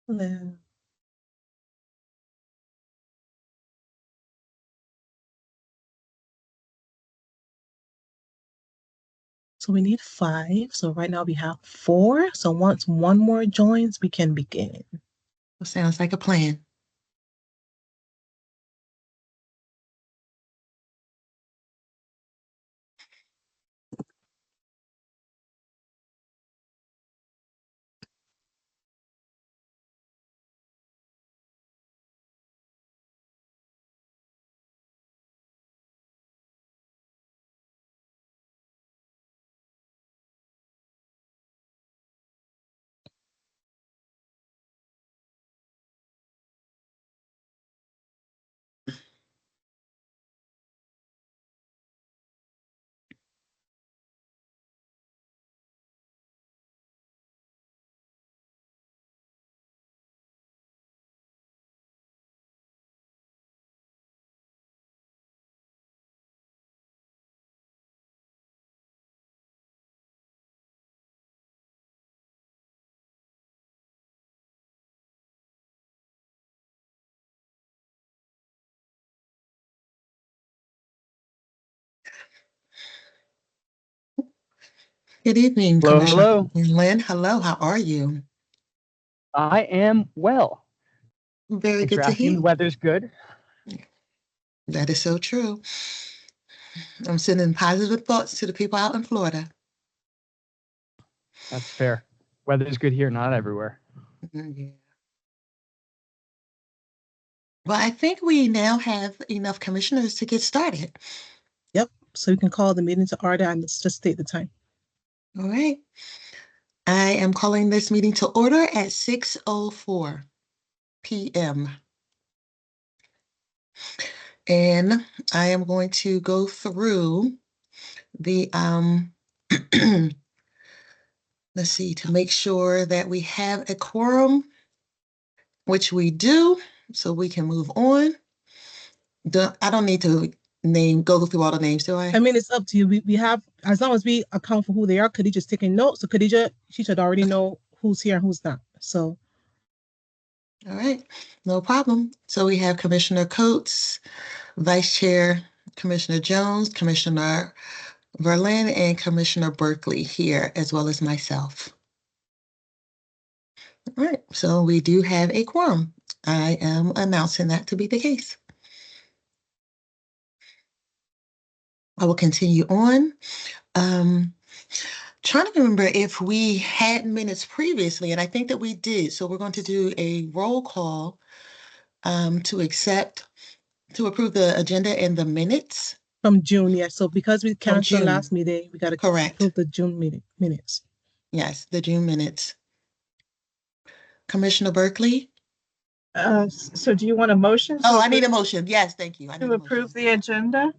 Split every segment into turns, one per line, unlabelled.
Hello. So we need five. So right now we have four. So once one more joins, we can begin.
Sounds like a plan. Good evening,
Hello,
Commissioner
hello.
Lynn. Hello, how are you?
I am well.
Very
Thanks
good
for
to
asking.
hear.
The weather's good.
That is so true. I'm sending positive thoughts to the people out in Florida.
That's fair. Weather's good here, not everywhere.
Yeah. Well, I think we now have enough commissioners to get started.
Yep. So you can call the meeting to order and let's just state the time.
All right. I am calling this meeting to order at 6:04 p.m. And I am going to go through the let's see, to make sure that we have a quorum, which we do, so we can move on. I don't need to go through all the names, do I?
I mean, it's up to you. We have, as long as we account for who they are, Khadijah's taking notes. So Khadijah, she should already know who's here and who's not. So.
All right, no problem. So we have Commissioner Coates, Vice Chair Commissioner Jones, Commissioner Verlin, and Commissioner Berkeley here, as well as myself. All right, so we do have a quorum. I am announcing that to be the case. I will continue on. Trying to remember if we had minutes previously, and I think that we did. So we're going to do a roll call to approve the agenda and the minutes.
From June, yes. So because we canceled the
June.
last meeting, we got to
Correct.
approve the June minutes.
Yes, the June minutes. Commissioner Berkeley?
So do you want a motion?
Oh, I need a motion. Yes, thank you. I need
to
a
approve
motion.
the agenda.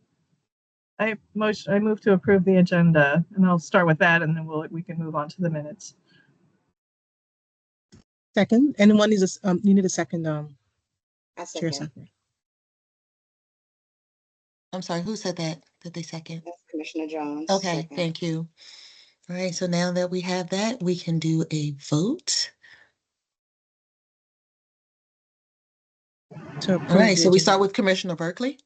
I move to approve the agenda, and I'll start with that, and then we can move on to the minutes.
Second, anyone needs a you need a second chair second.
I'm sorry, who said that? Did they second?
That's Commissioner Jones.
Okay,
Second.
thank you. All right, so now that we have that, we can do a vote. All right, so we start with Commissioner Berkeley.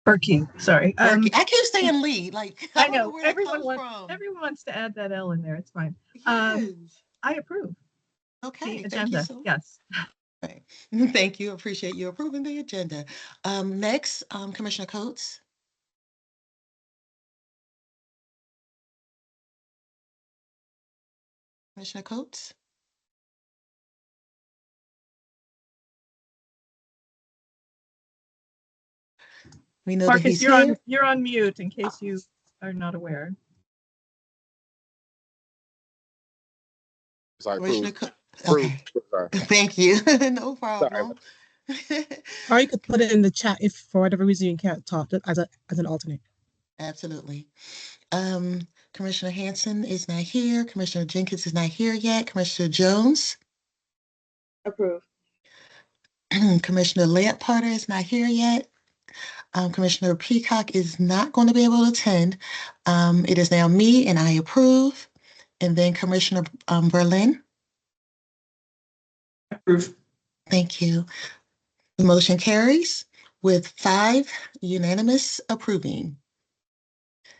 Berkey, sorry.
Berkey. I keep saying Lee. Like
I know
where
everyone
everyone
wants to add that L in there. It's fine.
Yes.
I approve.
Okay,
the agenda. Yes.
Right. Thank you. Appreciate you approving the agenda. Next, Commissioner Coates. Commissioner Coates. We know
Marcus,
that he's here.
You're on mute in case you are not aware.
Sorry, okay. Thank you. No problem.
Or you could put it in the chat if for whatever reason you can't talk as an alternate.
Absolutely. Commissioner Hanson is not here. Commissioner Jenkins is not here yet. Commissioner Jones.
Approve.
Commissioner Lampard is not here yet. Commissioner Peacock is not going to be able to attend. It is now me, and I approve. And then Commissioner Berlin. Approve. Thank you. The motion carries with 5 unanimous approving.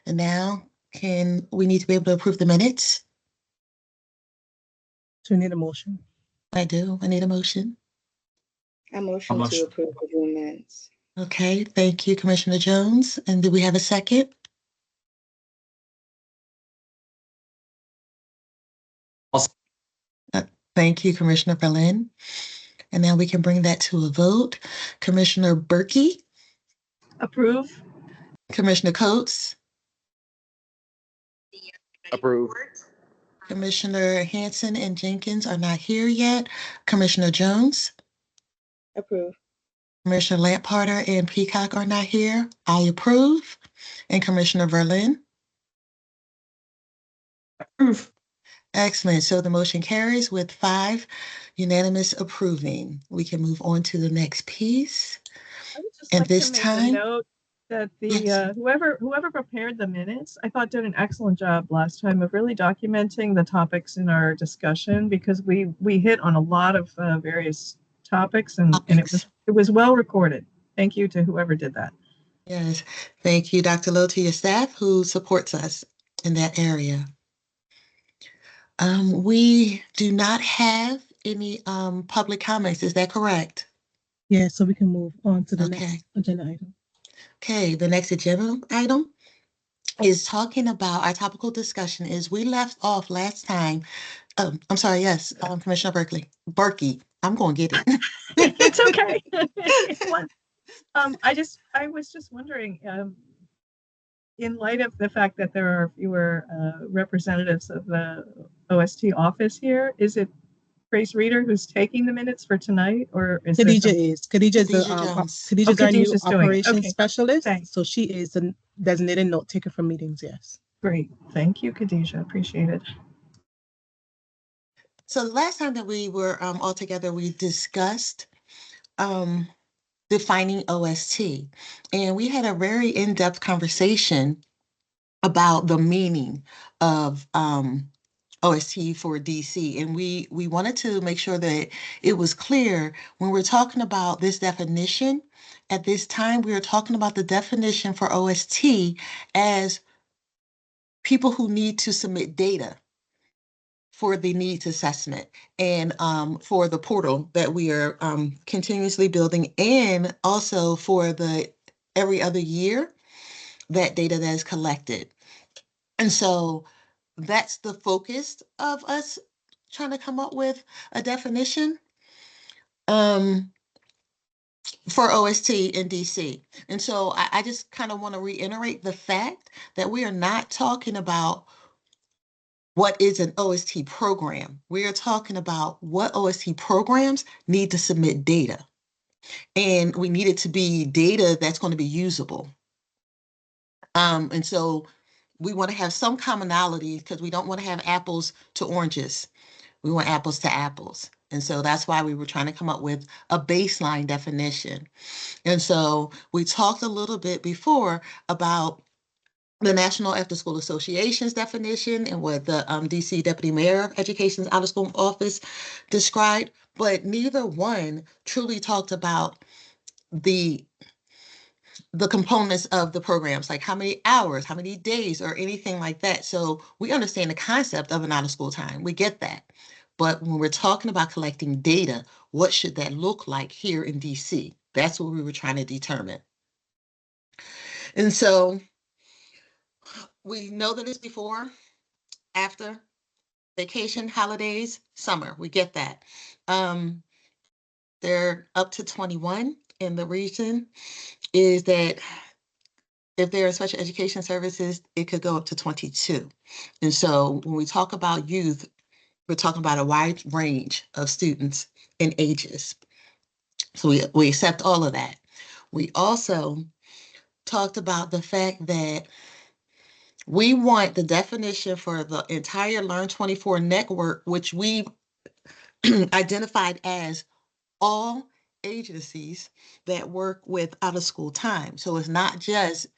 And now we need to be able to approve the minutes?
So we need a motion.
I do. I need a motion.
I motion to approve the June minutes.
Okay, thank you, Commissioner Jones. And do we have a second? Thank you, Commissioner Berlin. And now we can bring that to a vote. Commissioner Berkey,
Approve.
Commissioner Coates,
Approve.
Commissioner Hanson and Jenkins are not here yet. Commissioner Jones,
Approve.
Commissioner Lamparter and Peacock are not here. I approve. And Commissioner Berlin? Approve. Excellent. So the motion carries with 5 unanimous approving. We can move on to the next piece.
I would just
And
like
this
to make
time-
a note that the
Yes.
whoever prepared the minutes, I thought did an excellent job last time of really documenting the topics in our discussion, because we hit on a lot of various topics, and it was well recorded. Thank you to whoever did that.
Yes, thank you, Dr. Lowe, to your staff who supports us in that area. We do not have any public comments. Is that correct?
Yeah, so we can move on to the
Okay.
next agenda item.
Okay, the next agenda item is talking about our topical discussion is we left off last time. I'm sorry, yes, Commissioner Berkey. I'm going to get it.
It's okay. I was just wondering, in light of the fact that there are fewer representatives of the OST office here, is it Grace Reader who's taking the minutes for tonight, or is
Khadija is. Khadija is
Khadija Jones.
Khadija's our new
Khadija's doing it.
operations
Okay.
specialist.
Thanks.
So she is the designated note taker for meetings, yes.
Great. Thank you, Khadija. Appreciate it.
So the last time that we were all together, we discussed defining OST. And we had a very in-depth conversation about the meaning of OST for DC. And we wanted to make sure that it was clear when we're talking about this definition. At this time, we are talking about the definition for OST as people who need to submit data for the needs assessment and for the portal that we are continuously building, and also for the every other year that data that is collected. And so that's the focus of us trying to come up with a definition for OST in DC. And so I just kind of want to reiterate the fact that we are not talking about what is an OST program. We are talking about what OST programs need to submit data. And we need it to be data that's going to be usable. And so we want to have some commonality because we don't want to have apples to oranges. We want apples to apples. And so that's why we were trying to come up with a baseline definition. And so we talked a little bit before about the National After School Association's definition and what the DC Deputy Mayor of Education's Out of School Office described, but neither one truly talked about the components of the programs, like how many hours, how many days, or anything like that. So we understand the concept of an out of school time. We get that. But when we're talking about collecting data, what should that look like here in DC? That's what we were trying to determine. And so we know that it's before, after, vacation, holidays, summer. We get that. They're up to 21, and the reason is that if there are special education services, it could go up to 22. And so when we talk about youth, we're talking about a wide range of students and ages. So we accept all of that. We also talked about the fact that we want the definition for the entire Learn 24 network, which we identified as all agencies that work with out of school time. So it's not just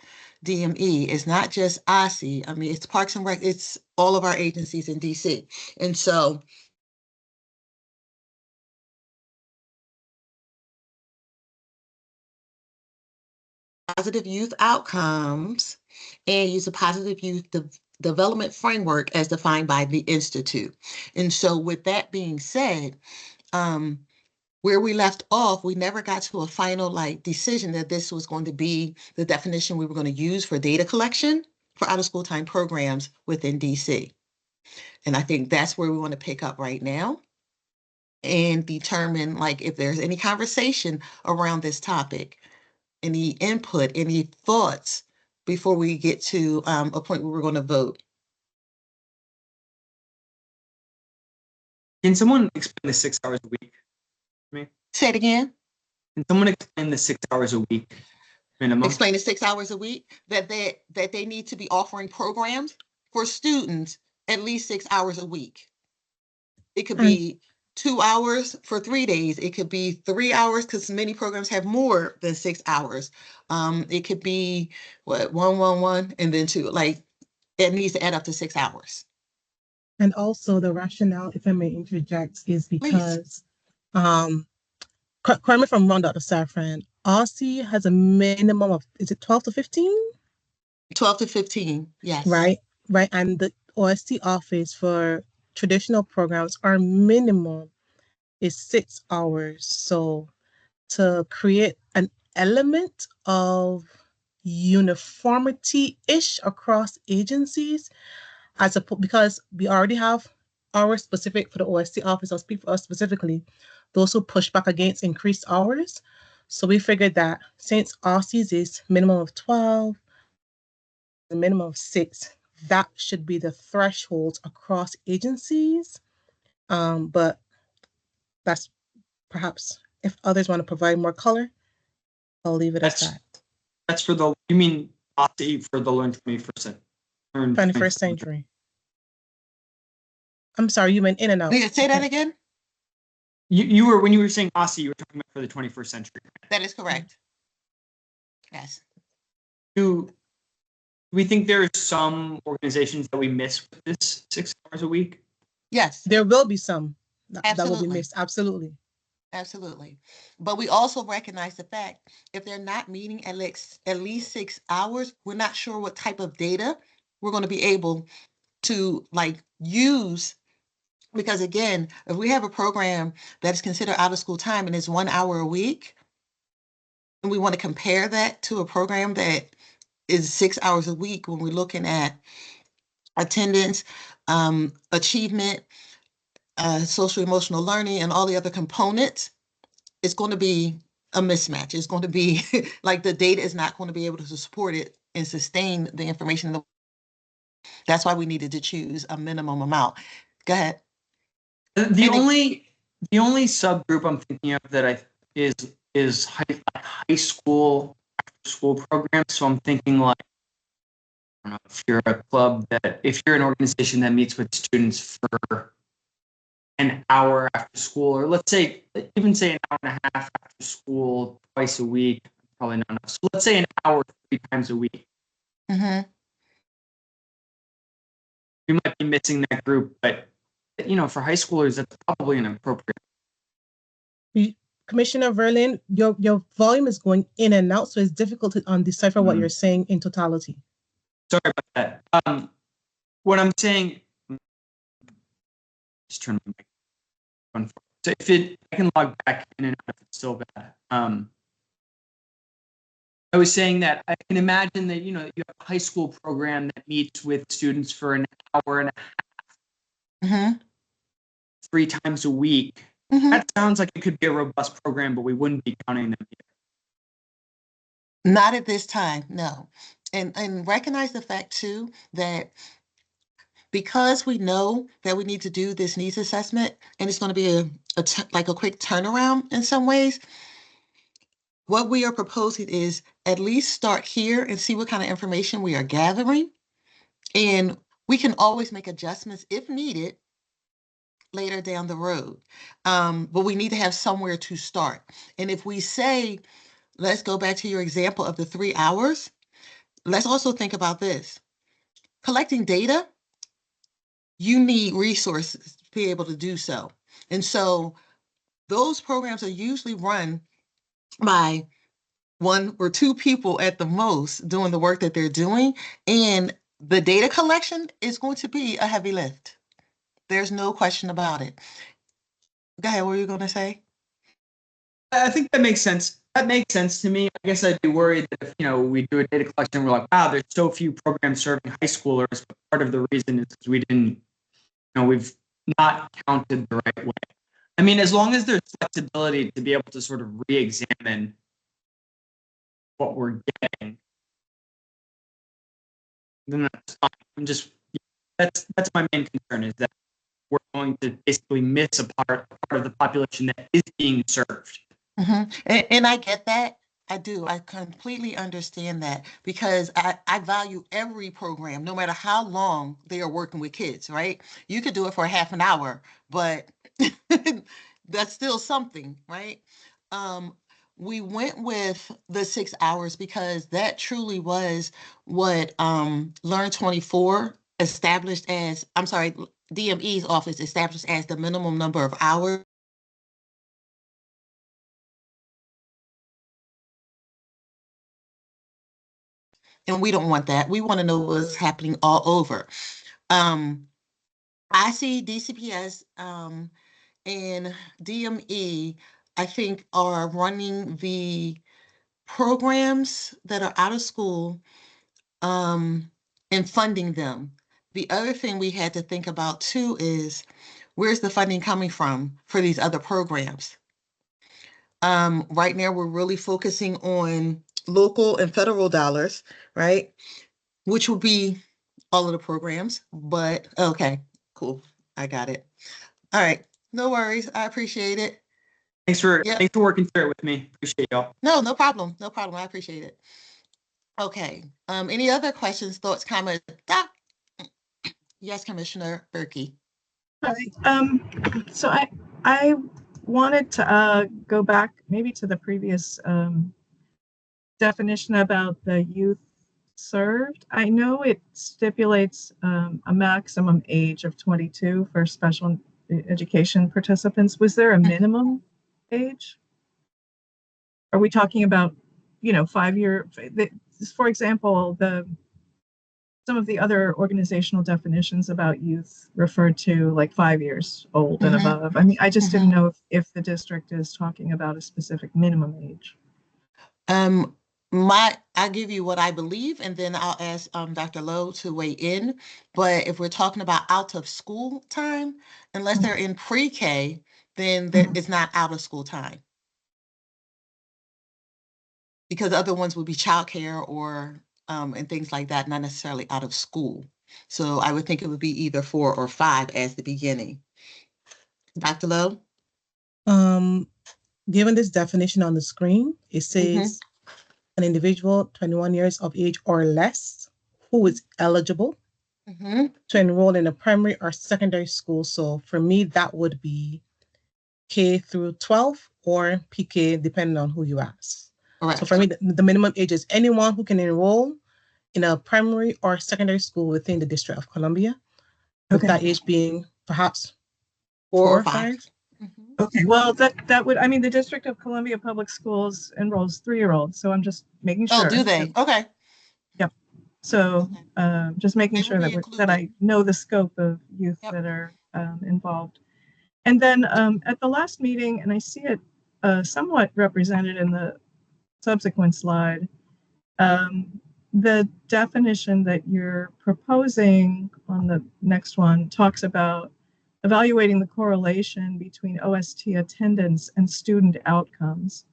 DME, it's not just OSSI. I mean, it's Parks and Rec, it's all of our agencies in DC. And so positive youth outcomes and use a positive youth development framework as defined by the Institute. And so with that being said, where we left off, we never got to a final decision that this was going to be the definition we were going to use for data collection for out of school time programs within DC. And I think that's where we want to pick up right now and determine if there's any conversation around this topic, any input, any thoughts before we get to a point where we're going to vote.
Can someone explain the 6 hours a week to me?
Say it again.
Can someone explain the 6 hours a week minimum?
Explain the 6 hours a week that they need to be offering programs for students at least 6 hours a week. It could be 2 hours for 3 days. It could be 3 hours because many programs have more than 6 hours. It could be one, and then 2. It needs to add up to 6 hours.
And also the rationale, if I may interject, is because, correct me if I'm wrong, Dr. Safran, RC has a minimum of, is it 12 to 15?
12 to 15, yes.
Right. And the OST office for traditional programs, our minimum is 6 hours. So to create an element of uniformity-ish across agencies, because we already have hours specific for the OST office, I'll speak for us specifically, those who push back against increased hours. So we figured that since RC's is minimum of 12, the minimum of 6, that should be the threshold across agencies. But that's perhaps, if others want to provide more color, I'll leave it at that.
That's for the, you mean RC for the learn
21st century. I'm sorry, you went in and out.
Say that again?
You were, when you were saying RC, you were talking about for the 21st century.
That is correct. Yes.
Do we think there are some organizations that we miss with this 6 hours a week?
Yes.
There will be some that will be
Absolutely.
missed. Absolutely.
Absolutely. But we also recognize the fact if they're not meeting at least 6 hours, we're not sure what type of data we're going to be able to use. Because again, if we have a program that is considered out of school time and is 1 hour a week, and we want to compare that to a program that is 6 hours a week when we're looking at attendance, achievement, social emotional learning, and all the other components, it's going to be a mismatch. It's going to be the data is not going to be able to support it and sustain the information. That's why we needed to choose a minimum amount. Go ahead.
The only subgroup I'm thinking of that is high school after school programs. So I'm thinking I don't know, if you're a club if you're an organization that meets with students for an hour after school, or let's say even an hour and a half after school twice a week, probably not enough. So let's say an hour 3 times a week.
Mm-hmm.
We might be missing that group, but for high schoolers, that's probably inappropriate.
Commissioner Verlin, your volume is going in and out, so it's difficult to decipher what you're saying in totality.
Sorry about that. What I'm saying, just turn my mic on. So I can log back in and out if it's still bad. I was saying that I can imagine that you have a high school program that meets with students for an hour and a half, 3 times a week. That sounds like it could be a robust program, but we wouldn't be counting them here.
Not at this time, no. And recognize the fact too that because we know that we need to do this needs assessment and it's going to be a quick turnaround in some ways, what we are proposing is at least start here and see what kind of information we are gathering. And we can always make adjustments if needed later down the road. But we need to have somewhere to start. And if we say, let's go back to your example of the 3 hours, let's also think about this. Collecting data, you need resources to be able to do so. And so those programs are usually run by one or two people at the most doing the work that they're doing. And the data collection is going to be a heavy lift. There's no question about it. Go ahead, what were you going to say?
I think that makes sense. That makes sense to me. I guess I'd be worried that if, we do a data collection and we're like, wow, there's so few programs serving high schoolers, but part of the reason is because we didn't, we've not counted the right way. I mean, as long as there's flexibility to be able to sort of re-examine what we're getting, then that's fine. That's my main concern, is that we're going to basically miss a part of the population that is being served.
Mm-hmm. And I get that. I do. I completely understand that, because I value every program, no matter how long they are working with kids, right? You could do it for half an hour, but that's still something, right? We went with the 6 hours because that truly was what Learn 24 established as, I'm sorry, DME's office established as the minimum number of hours. And we don't want that. We want to know what's happening all over. I see DCPS and DME, I think, are running the programs that are out of school and funding them. The other thing we had to think about too is, where's the funding coming from for these other programs? Right now, we're really focusing on local and federal dollars, right? Which will be all of the programs, but okay, cool. I got it. All right. No worries. I appreciate it.
Thanks for working through it with me. Appreciate y'all.
No problem. No problem. I appreciate it. Okay. Any other questions, thoughts, comments? Yes, Commissioner Berkey.
Hi. So I wanted to go back maybe to the previous definition about the youth served. I know it stipulates a maximum age of 22 for special education participants. Was there a minimum age? Are we talking about, 5-year? For example, some of the other organizational definitions about youth referred to like 5 years old and above. I mean, I just didn't know if the district is talking about a specific minimum age.
I'll give you what I believe, and then I'll ask Dr. Lowe to weigh in. But if we're talking about out of school time, unless they're in pre-K, then it's not out of school time. Because other ones would be childcare or and things like that, not necessarily out of school. So I would think it would be either 4 or 5 as the beginning. Dr. Lowe?
Given this definition on the screen, it says an individual 21 years of age or less who is eligible to enroll in a primary or secondary school. So for me, that would be K through 12 or PK, depending on who you ask. Correct. So for me, the minimum age is anyone who can enroll in a primary or secondary school within the District of Columbia, with that age being perhaps 4 or 5.
Okay, well, that would, I mean, the District of Columbia Public Schools enrolls 3-year-olds, so I'm just making sure.
Oh, do they? Okay.
Yep. So just making sure that I know the scope of youth that are involved. And then at the last meeting, and I see it somewhat represented in the subsequent slide, the definition that you're proposing on the next one talks about evaluating the correlation between OST attendance and student outcomes.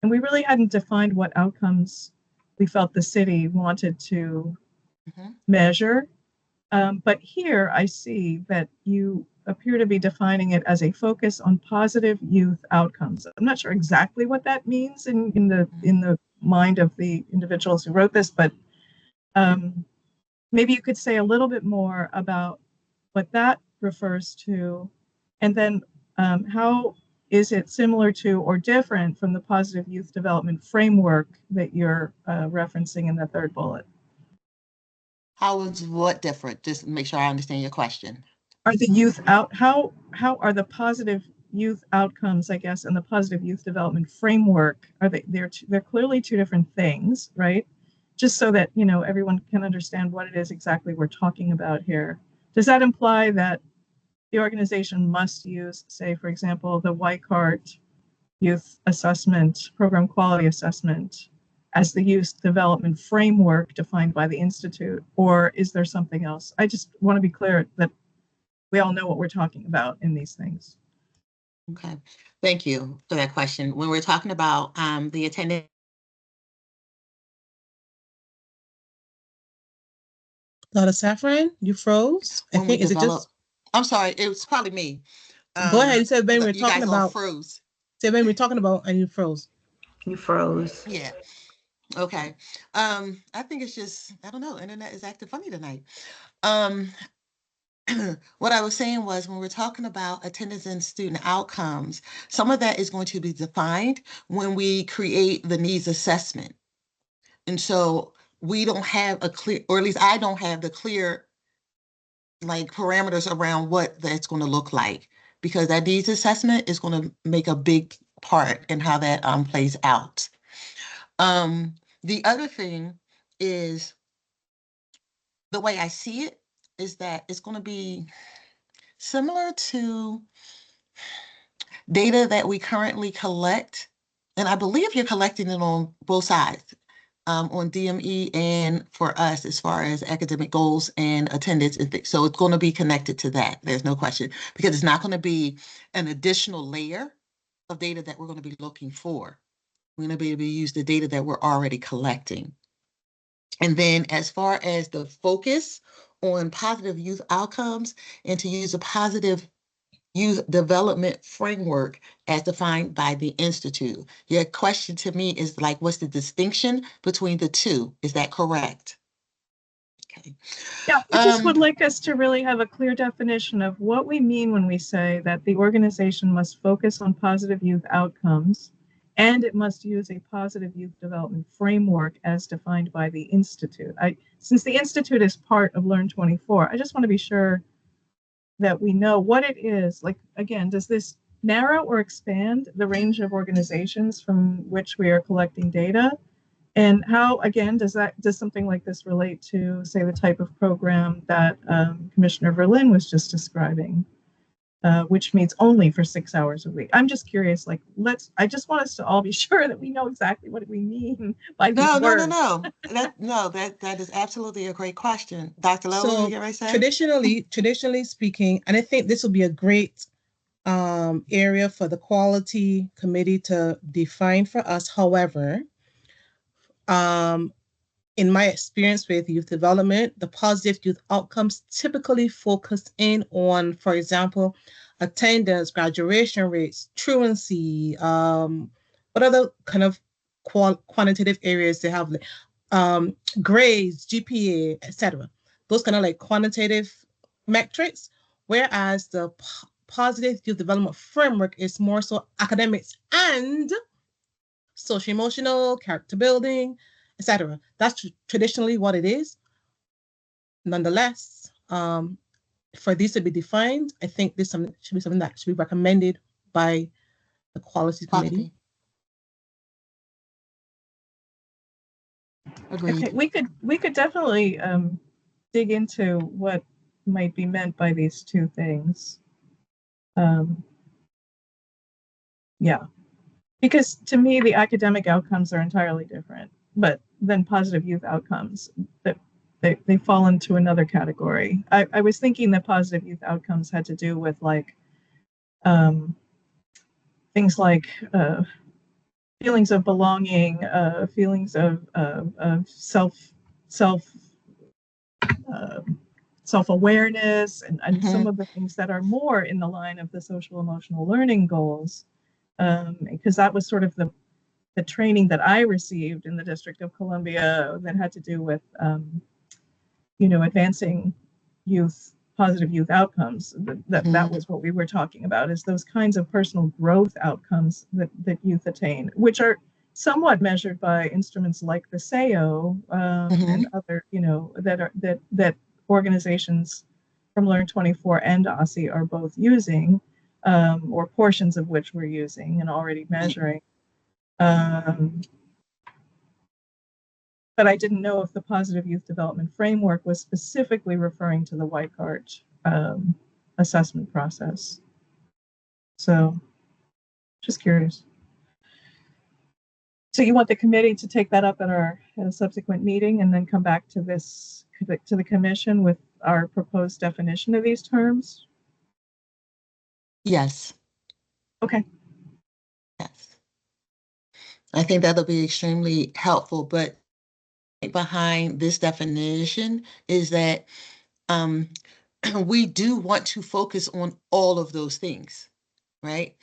And we really hadn't defined what outcomes we felt the city wanted to measure. But here I see that you appear to be defining it as a focus on positive youth outcomes. I'm not sure exactly what that means in the mind of the individuals who wrote this, but maybe you could say a little bit more about what that refers to, and then how is it similar to or different from the positive youth development framework that you're referencing in the third bullet?
How is what different? Just make sure I understand your question.
Are the youth out? How are the positive youth outcomes, I guess, and the positive youth development framework, they're clearly two different things, right? Just so that, you know, everyone can understand what it is exactly we're talking about here. Does that imply that the organization must use, say, for example, the Weichart Youth Assessment, Program Quality Assessment, as the youth development framework defined by the Institute, or is there something else? I just want to be clear that we all know what we're talking about in these things.
Okay, thank you for that question. When we're talking about the attendance,
Dr. Saffron, you froze. I
when we
think, is it
develop,
just,
I'm sorry, it was probably me.
go ahead. You said when we were
You
talking
guys all
about,
froze.
say when we were talking about, and you froze.
You froze.
Yeah. Okay. I think it's just, I don't know, internet is acting funny tonight. Um, what I was saying was when we're talking about attendance and student outcomes, some of that is going to be defined when we create the needs assessment. And so we don't have a clear, or at least I don't have the clear like parameters around what that's going to look like, because that needs assessment is going to make a big part in how that plays out. The other thing is the way I see it is that it's going to be similar to data that we currently collect. And I believe you're collecting it on both sides, on DME and for us as far as academic goals and attendance. So it's going to be connected to that. There's no question, because it's not going to be an additional layer of data that we're going to be looking for. We're going to be able to use the data that we're already collecting. And then as far as the focus on positive youth outcomes and to use a positive youth development framework as defined by the Institute. Your question to me is like, what's the distinction between the two? Is that correct? Okay.
Yeah, I just would like us to really have a clear definition of what we mean when we say that the organization must focus on positive youth outcomes and it must use a positive youth development framework as defined by the Institute. Since the Institute is part of Learn 24, I just want to be sure that we know what it is. Like, again, does this narrow or expand the range of organizations from which we are collecting data? And how, again, does something like this relate to, say, the type of program that Commissioner Verlin was just describing, which meets only for 6 hours a week? I'm just curious, like, I just want us to all be sure that we know exactly what we mean by these words.
No. That is absolutely a great question. Dr. Lowe, what
So
you get right say?
traditionally speaking, and I think this will be a great area for the quality committee to define for us. However, in my experience with youth development, the positive youth outcomes typically focus in on, for example, attendance, graduation rates, truancy, what other kind of quantitative areas they have, grades, GPA, etc. Those kind of like quantitative metrics, whereas the positive youth development framework is more so academics and social emotional, character building, etc. That's traditionally what it is. Nonetheless, for these to be defined, I think this should be something that should be recommended by the quality committee.
Agreed.
Okay, we could definitely dig into what might be meant by these two things. Yeah, because to me, the academic outcomes are entirely different, but then positive youth outcomes, that they fall into another category. I was thinking that positive youth outcomes had to do with like things like feelings of belonging, feelings of self-awareness, and some of the things that are more in the line of the social emotional learning goals, because that was sort of the training that I received in the District of Columbia that had to do with advancing positive youth outcomes. That was what we were talking about, is those kinds of personal growth outcomes that youth attain, which are somewhat measured by instruments like the SEO and other, that organizations from Learn 24 and OSSI are both using. or portions of which we're using and already measuring. But I didn't know if the positive youth development framework was specifically referring to the Weichart assessment process. So just curious. So you want the committee to take that up at a subsequent meeting and then come back to to the commission with our proposed definition of these terms?
Yes.
Okay.
Yes. I think that'll be extremely helpful, but behind this definition is that we do want to focus on all of those things, right?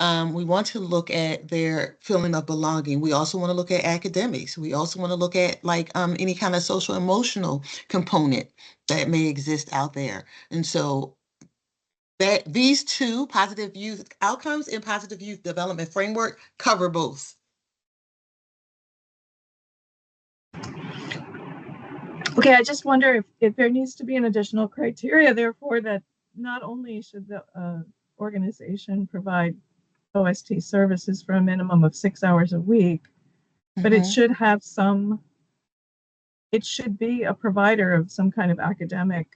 We want to look at their feeling of belonging. We also want to look at academics. We also want to look at like any kind of social emotional component that may exist out there. And so that these two, positive youth outcomes and positive youth development framework, cover both.
Okay, I just wonder if there needs to be an additional criteria, therefore, that not only should the organization provide OST services for a minimum of 6 hours a week, but it should have it should be a provider of some kind of academic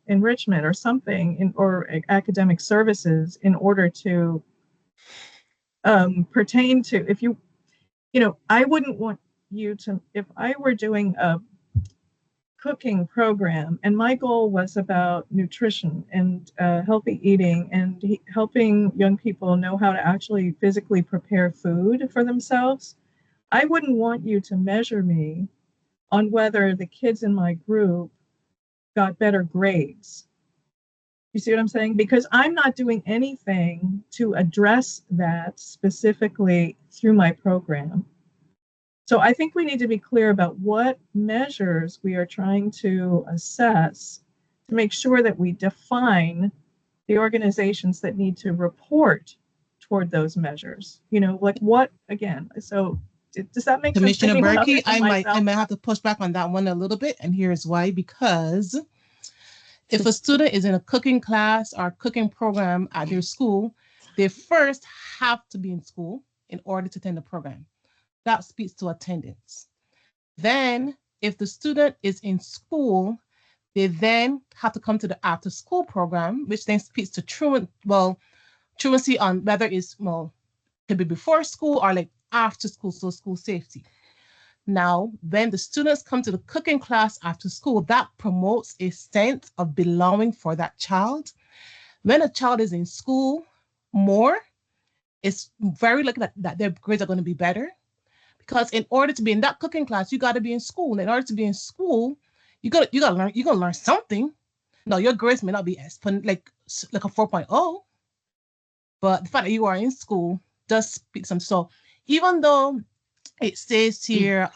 enrichment or something, or academic services in order to pertain to, if you know, I wouldn't want you to, if I were doing a cooking program and my goal was about nutrition and healthy eating and helping young people know how to actually physically prepare food for themselves, I wouldn't want you to measure me on whether the kids in my group got better grades. You see what I'm saying? Because I'm not doing anything to address that specifically through my program. So I think we need to be clear about what measures we are trying to assess to make sure that we define the organizations that need to report toward those measures. You know, like what, again, so does that make sense to
Commissioner
anyone other
Berkey,
than
I
myself?
might have to push back on that one a little bit, and here's why. Because if a student is in a cooking class or cooking program at their school, they first have to be in school in order to attend the program. That speaks to attendance. Then, if the student is in school, they then have to come to the after school program, which then speaks to truancy on whether it's, could be before school or like after school, so school safety. Now, when the students come to the cooking class after school, that promotes a sense of belonging for that child. When a child is in school more, it's very likely that their grades are going to be better. Because in order to be in that cooking class, you got to be in school. And in order to be in school, you got to learn. You're gonna learn something. No, your grades may not be like a 4.0, but the fact that you are in school does speak some. So even though it says here,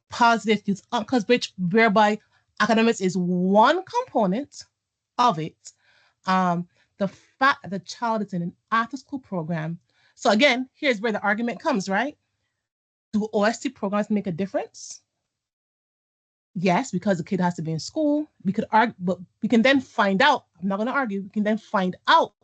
positive youth outcomes, whereby academics is one component of it, the fact that the child is in an after-school program. So again, here's where the argument comes, right? Do OST programs make a difference? Yes, because the kid has to be in school. We could argue, but we can then find out. I'm not going to argue. We can then find out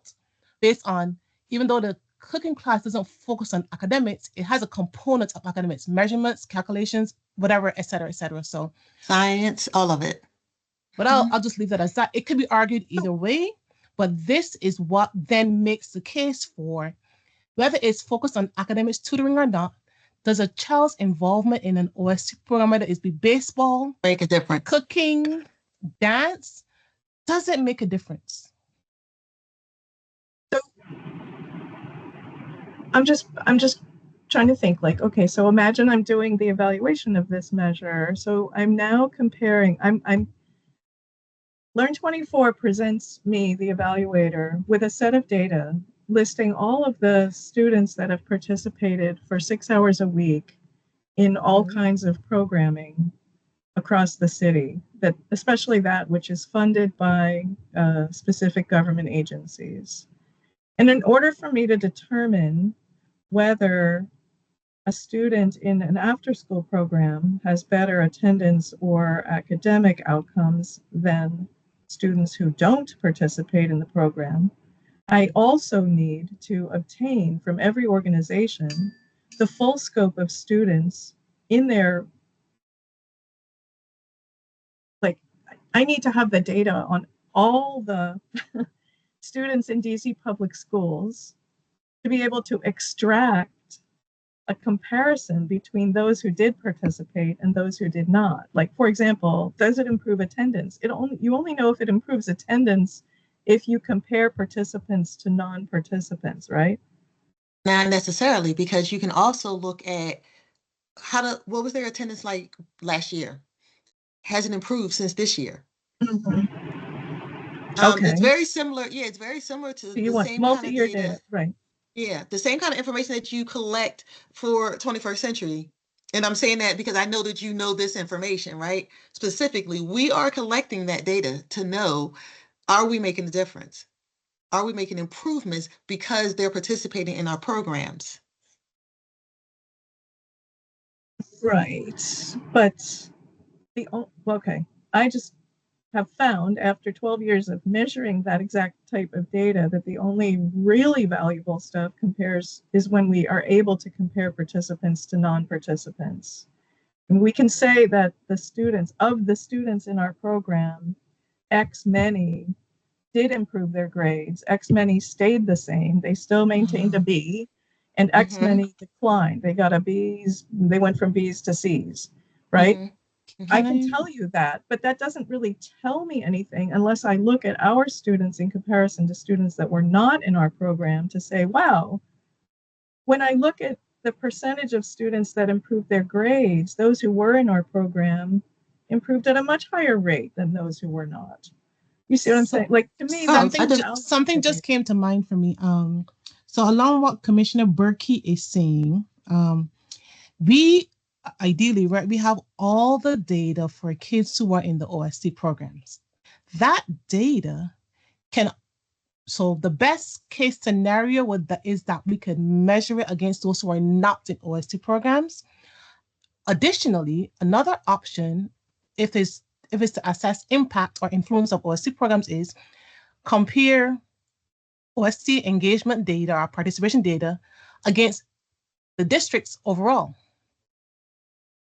based on, even though the cooking class doesn't focus on academics, it has a component of academics, measurements, calculations, whatever, et cetera, et cetera. So
science, all of it.
But I'll just leave that as that. It could be argued either way, but this is what then makes the case for whether it's focused on academics tutoring or not. Does a child's involvement in an OST program, whether it's be baseball,
make a difference,
cooking, dance, does it make a difference?
So I'm just trying to think, like, okay, so imagine I'm doing the evaluation of this measure. So I'm now comparing, Learn24 presents me, the evaluator, with a set of data listing all of the students that have participated for 6 hours a week in all kinds of programming across the city, that especially that which is funded by specific government agencies. And in order for me to determine whether a student in an after-school program has better attendance or academic outcomes than students who don't participate in the program, I also need to obtain from every organization the full scope of students in their, like, I need to have the data on all the students in DC public schools to be able to extract a comparison between those who did participate and those who did not. Like, for example, does it improve attendance? You only know if it improves attendance if you compare participants to non-participants, right?
Not necessarily, because you can also look at what was their attendance like last year? Has it improved since this year?
Mm-hmm. Okay.
It's very similar. Yeah, it's very similar to
So you
the
want
same kind of
multi-year
data.
data, right?
Yeah, the same kind of information that you collect for 21st century. And I'm saying that because I know that you know this information, right? Specifically, we are collecting that data to know, are we making a difference? Are we making improvements because they're participating in our programs?
Right. But okay, I just have found after 12 years of measuring that exact type of data that the only really valuable stuff is when we are able to compare participants to non-participants. And we can say that the students in our program, X many did improve their grades, X many stayed the same, they still maintained a B, and X many declined. They got a B's, they went from B's to C's, right? I can tell you that, but that doesn't really tell me anything unless I look at our students in comparison to students that were not in our program to say, wow, when I look at the percentage of students that improved their grades, those who were in our program improved at a much higher rate than those who were not. You see what I'm saying? Like, to me,
something just came to mind for me. So along what Commissioner Berkey is saying, we ideally, right, we have all the data for kids who are in the OST programs. That data so the best case scenario is that we could measure it against those who are not in OST programs. Additionally, another option, if it's to assess impact or influence of OST programs, is compare OST engagement data or participation data against the districts overall.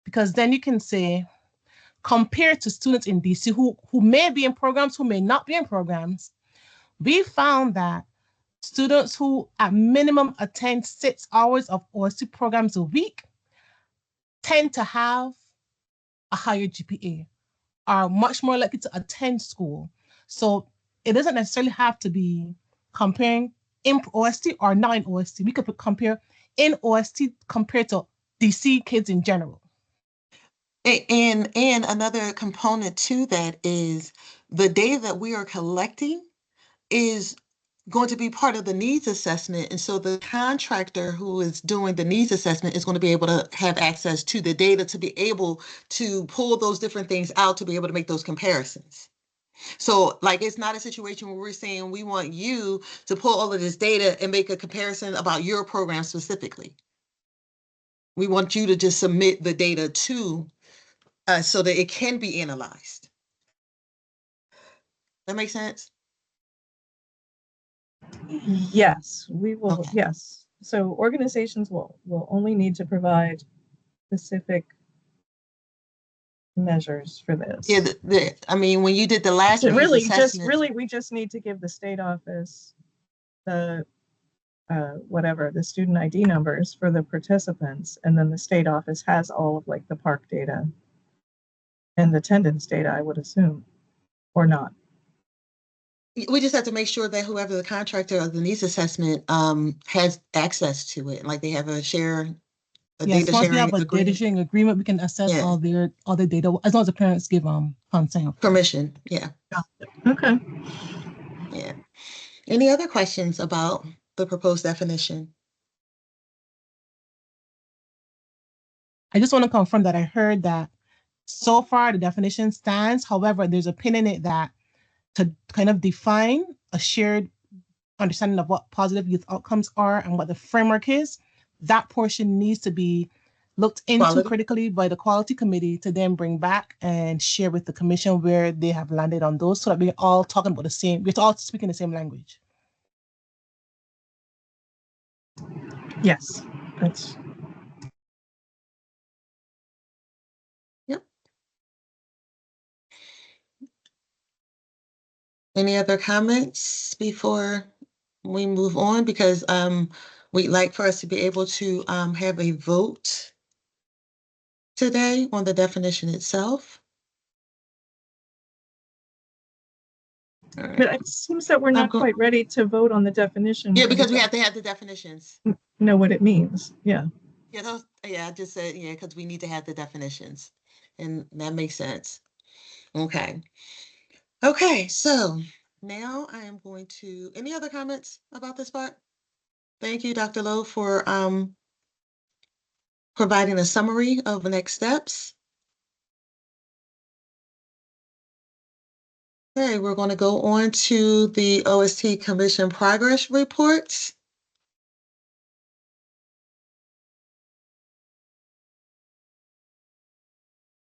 Because then you can say, compared to students in DC who may be in programs, who may not be in programs, we found that students who at minimum attend 6 hours of OST programs a week tend to have a higher GPA, are much more likely to attend school. So it doesn't necessarily have to be comparing in OST or not in OST. We could compare in OST compared to DC kids in general.
And another component to that is the data that we are collecting is going to be part of the needs assessment. And so the contractor who is doing the needs assessment is going to be able to have access to the data to be able to pull those different things out to be able to make those comparisons. So, like, it's not a situation where we're saying we want you to pull all of this data and make a comparison about your program specifically. We want you to just submit the data to us so that it can be analyzed. That makes sense?
Yes, we will.
Okay.
Yes. So organizations will only need to provide specific measures for this.
Yeah, I mean, when you did the last
really,
assessment,
we just need to give the state office the the student ID numbers for the participants, and then the state office has all of like the park data and the attendance data, I would assume, or not.
we just have to make sure that whoever the contractor of the needs assessment has access to it, like they have a
Yes, once we have a data sharing agreement, we can assess all their data as long as the parents give consent.
Permission. Yeah.
Okay.
Yeah. Any other questions about the proposed definition?
I just want to confirm that I heard that so far the definition stands. However, there's a pin in it that to kind of define a shared understanding of what positive youth outcomes are and what the framework is, that portion needs to be looked into
Quality.
critically by the quality committee to then bring back and share with the commission where they have landed on those, so that we're all talking about the same, we're all speaking the same language.
Yes, that's.
Yep. Any other comments before we move on? Because we'd like for us to be able to have a vote today on the definition itself. All right.
But it seems that we're not quite ready to vote on the definition.
Yeah, because we have to have the definitions.
Know what it means. Yeah.
Yeah, I just said, yeah, because we need to have the definitions. And that makes sense. Okay. Okay, so now I am going to, any other comments about this part? Thank you, Dr. Lowe, for providing a summary of the next steps. Okay, we're going to go on to the OST Commission progress reports.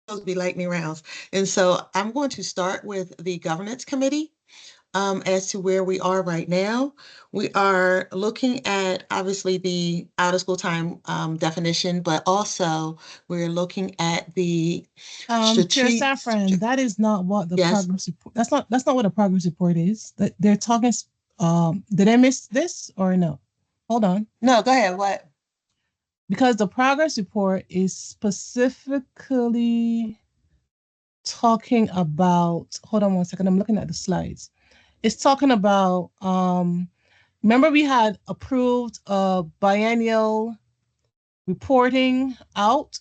Those will be lightning rounds. And so I'm going to start with the governance committee. As to where we are right now, we are looking at obviously the out of school time definition, but also we're looking at the
Chair Saffron, that is not what the progress report. That's not what a progress report is. That they're talking. Did I miss this or no? Hold on.
No, go ahead. What?
Because the progress report is specifically talking about. Hold on one second. I'm looking at the slides. It's talking about, remember we had approved a biennial reporting out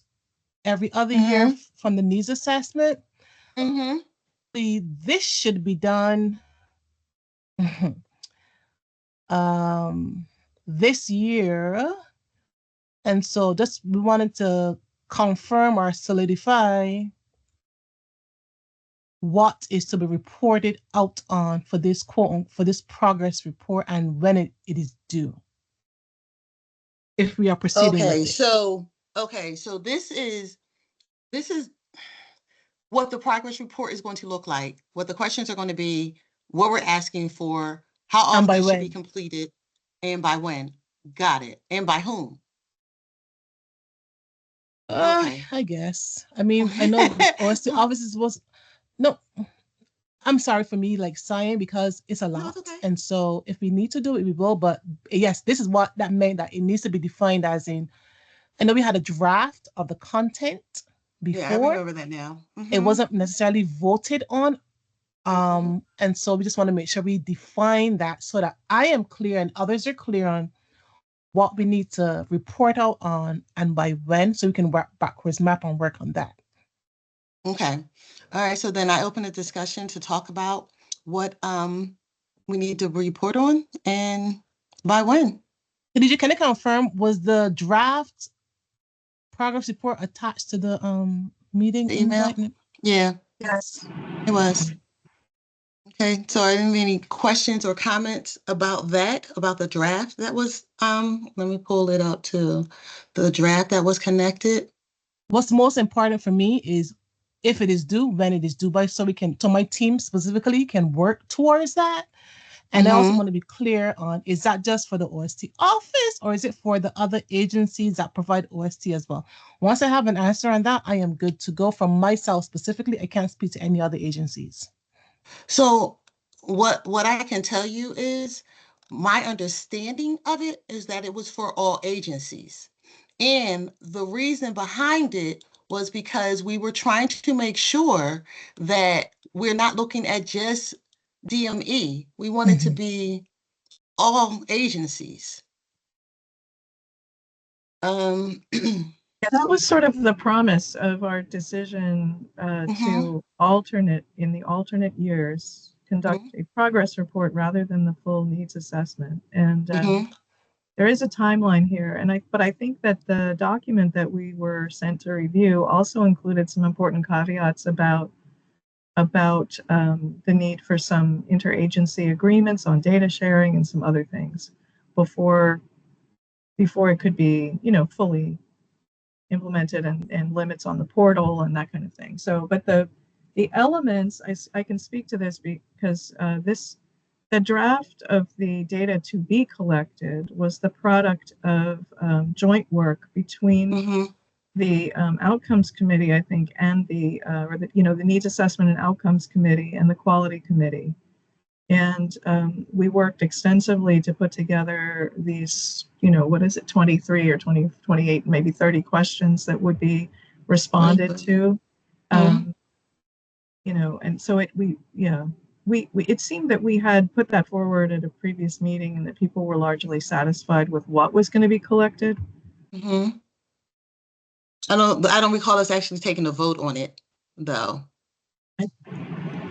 every other year from the needs assessment. This should be done this year. And so just we wanted to confirm or solidify what is to be reported out on for this for this progress report and when it is due. If we are proceeding with it.
So this is what the progress report is going to look like, what the questions are going to be, what we're asking for, how often it should be completed, and by when. Got it. And by whom?
Okay. I guess. I mean, I know OST offices was no. I'm sorry for me, like sighing, because it's a lot. And so if we need to do it, we will. But yes, this is what that meant, that it needs to be defined as in, I know we had a draft of the content before.
Yeah, I remember that now.
It wasn't necessarily voted on. And so we just want to make sure we define that so that I am clear and others are clear on what we need to report out on and by when, so we can work backwards map and work on that.
Okay. All right. So then I open a discussion to talk about what we need to report on and by when.
Can you confirm, was the draft progress report attached to the meeting
email? Yeah.
Yes.
It was. Okay. So are there any questions or comments about that, about the draft that was let me pull it up to the draft that was connected.
What's most important for me is if it is due, when it is due by, so my team specifically can work towards that. And I also want to be clear on, is that just for the OST office or is it for the other agencies that provide OST as well? Once I have an answer on that, I am good to go. For myself specifically, I can't speak to any other agencies.
So what I can tell you is my understanding of it is that it was for all agencies. And the reason behind it was because we were trying to make sure that we're not looking at just DME. We want it to be all agencies.
Yeah, that was sort of the promise of our decision to in the alternate years, conduct a progress report rather than the full needs assessment. And there is a timeline here. But I think that the document that we were sent to review also included some important caveats about the need for some interagency agreements on data sharing and some other things before it could be, fully implemented and limits on the portal and that kind of thing. So, but the elements, I can speak to this because the draft of the data to be collected was the product of joint work between the outcomes committee, I think, and the needs assessment and outcomes committee and the quality committee. And we worked extensively to put together these, 23 or 20, 28, maybe 30 questions that would be responded to. And so it seemed that we had put that forward at a previous meeting and that people were largely satisfied with what was going to be collected.
I don't recall us actually taking a vote on it, though.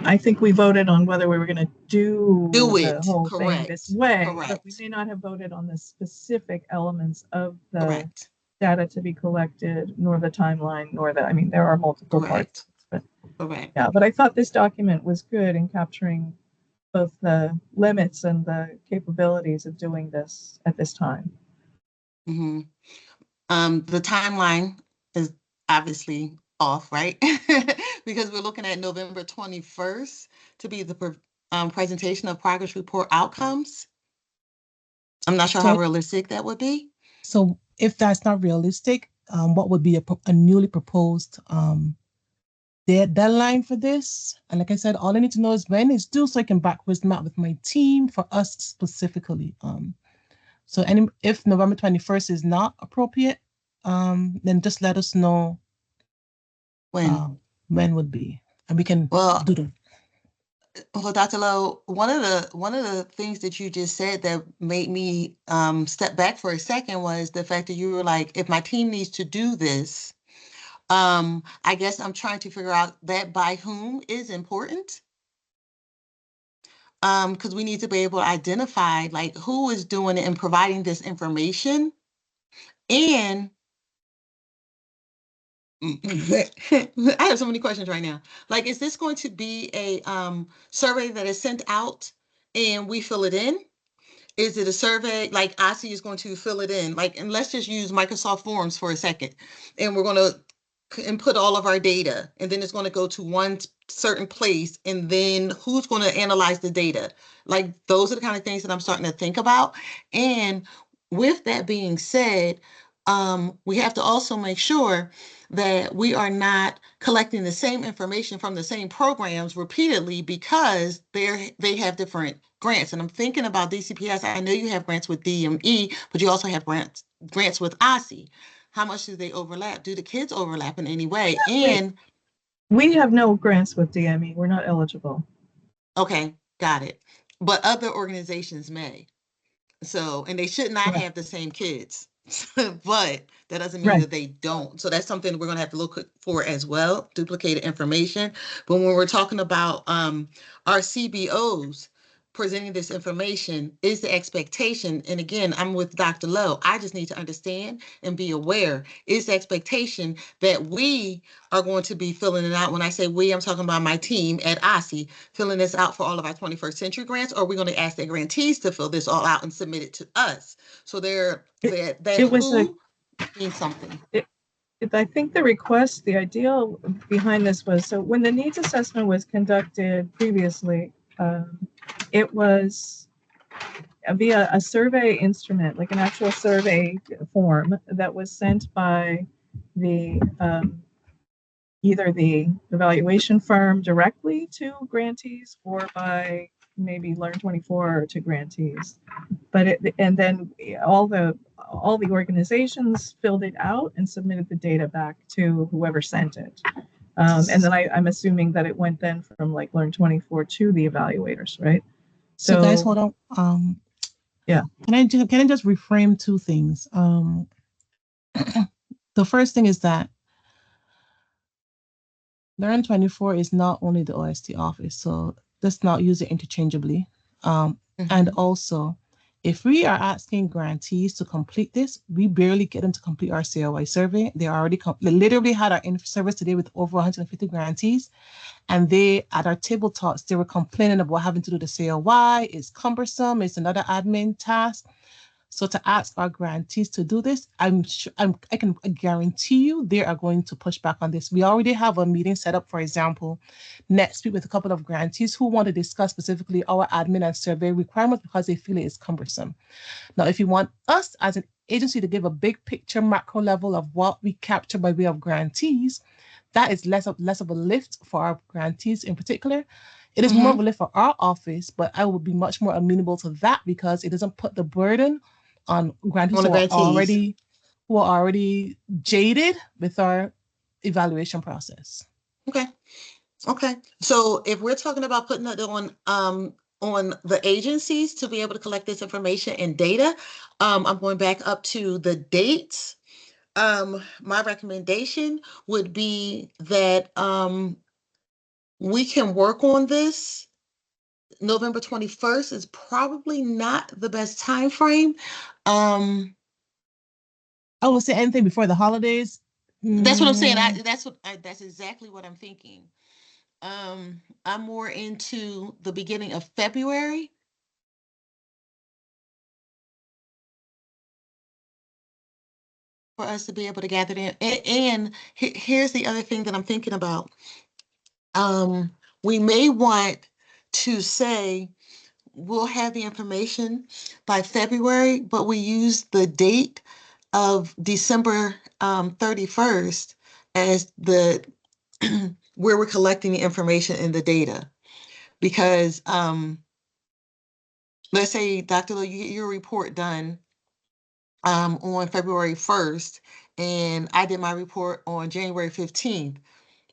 I think we voted on whether we were going to do the
it.
whole
Correct.
thing this way,
Correct.
but we may not have voted on the specific elements of the
Correct.
data to be collected, nor the timeline, nor there are multiple parts. But,
Correct.
Yeah, but I thought this document was good in capturing both the limits and the capabilities of doing this at this time.
The timeline is obviously off, right? Because we're looking at November 21st to be the presentation of progress report outcomes. I'm not sure how realistic that would be.
So if that's not realistic, what would be a newly proposed deadline for this? And like I said, all I need to know is when it's due so I can backwards map with my team for us specifically. So if November 21st is not appropriate, then just let us know when would be, and we can do them.
Well, Dr. Lowe, one of the things that you just said that made me step back for a second was the fact that you were like, if my team needs to do this, I guess I'm trying to figure out that by whom is important. Because we need to be able to identify like who is doing it and providing this information. And I have so many questions right now. Like, is this going to be a survey that is sent out and we fill it in? Is it a survey like OSI is going to fill it in? Like, and let's just use Microsoft Forms for a second. And we're going to input all of our data, and then it's going to go to one certain place, and then who's going to analyze the data? Like, those are the kind of things that I'm starting to think about. And with that being said, we have to also make sure that we are not collecting the same information from the same programs repeatedly because they have different grants. And I'm thinking about DCPS. I know you have grants with DME, but you also have grants with OSI. How much do they overlap? Do the kids overlap in any way? And
we have no grants with DME. We're not eligible.
Okay, got it. But other organizations may. So, and they should not have the same kids. But that doesn't mean that they don't. So that's something we're going to have to look for as well, duplicated information. But when we're talking about our CBOs presenting this information, is the expectation, and again, I'm with Dr. Lowe, I just need to understand and be aware, is the expectation that we are going to be filling it out? When I say we, I'm talking about my team at OSI, filling this out for all of our 21st century grants, or are we going to ask the grantees to fill this all out and submit it to us? So means something.
I think the request, the ideal behind this was, so when the needs assessment was conducted previously, it was via a survey instrument, like an actual survey form that was sent by the either the evaluation firm directly to grantees or by maybe Learn24 to grantees. But and then all the organizations filled it out and submitted the data back to whoever sent it. And then I'm assuming that it went then from like Learn24 to the evaluators, right?
So guys, hold on.
Yeah.
Can I just reframe two things? The first thing is that Learn24 is not only the OST office, so let's not use it interchangeably. And also, if we are asking grantees to complete this, we barely get them to complete our COI survey. They already they literally had our in-service today with over 150 grantees. And they, at our table talks, they were complaining about having to do the COI. It's cumbersome. It's another admin task. So to ask our grantees to do this, I can guarantee you they are going to push back on this. We already have a meeting set up, for example, next week with a couple of grantees who want to discuss specifically our admin and survey requirements because they feel it is cumbersome. Now, if you want us as an agency to give a big picture macro level of what we capture by way of grantees, that is less of a lift for our grantees in particular. It is more of a lift for our office, but I would be much more amenable to that because it doesn't put the burden on grantees
On the grantees.
who are already jaded with our evaluation process.
Okay. Okay. So if we're talking about putting it on the agencies to be able to collect this information and data, I'm going back up to the dates. My recommendation would be that we can work on this. November 21st is probably not the best time frame.
I would say anything before the holidays.
That's what I'm saying. That's exactly what I'm thinking. I'm more into the beginning of February. For us to be able to gather in. And here's the other thing that I'm thinking about. We may want to say we'll have the information by February, but we use the date of December 31st as the where we're collecting the information and the data. Because let's say, Dr. Lowe, you get your report done on February 1st, and I did my report on January 15th.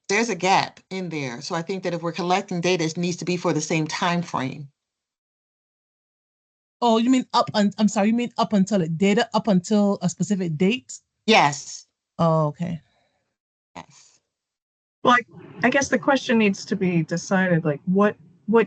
There's a gap in there. So I think that if we're collecting data, it needs to be for the same time frame.
Oh, you mean I'm sorry, you mean up until the data, up until a specific date?
Yes.
Oh, okay.
Yes.
Well, I guess the question needs to be decided, like what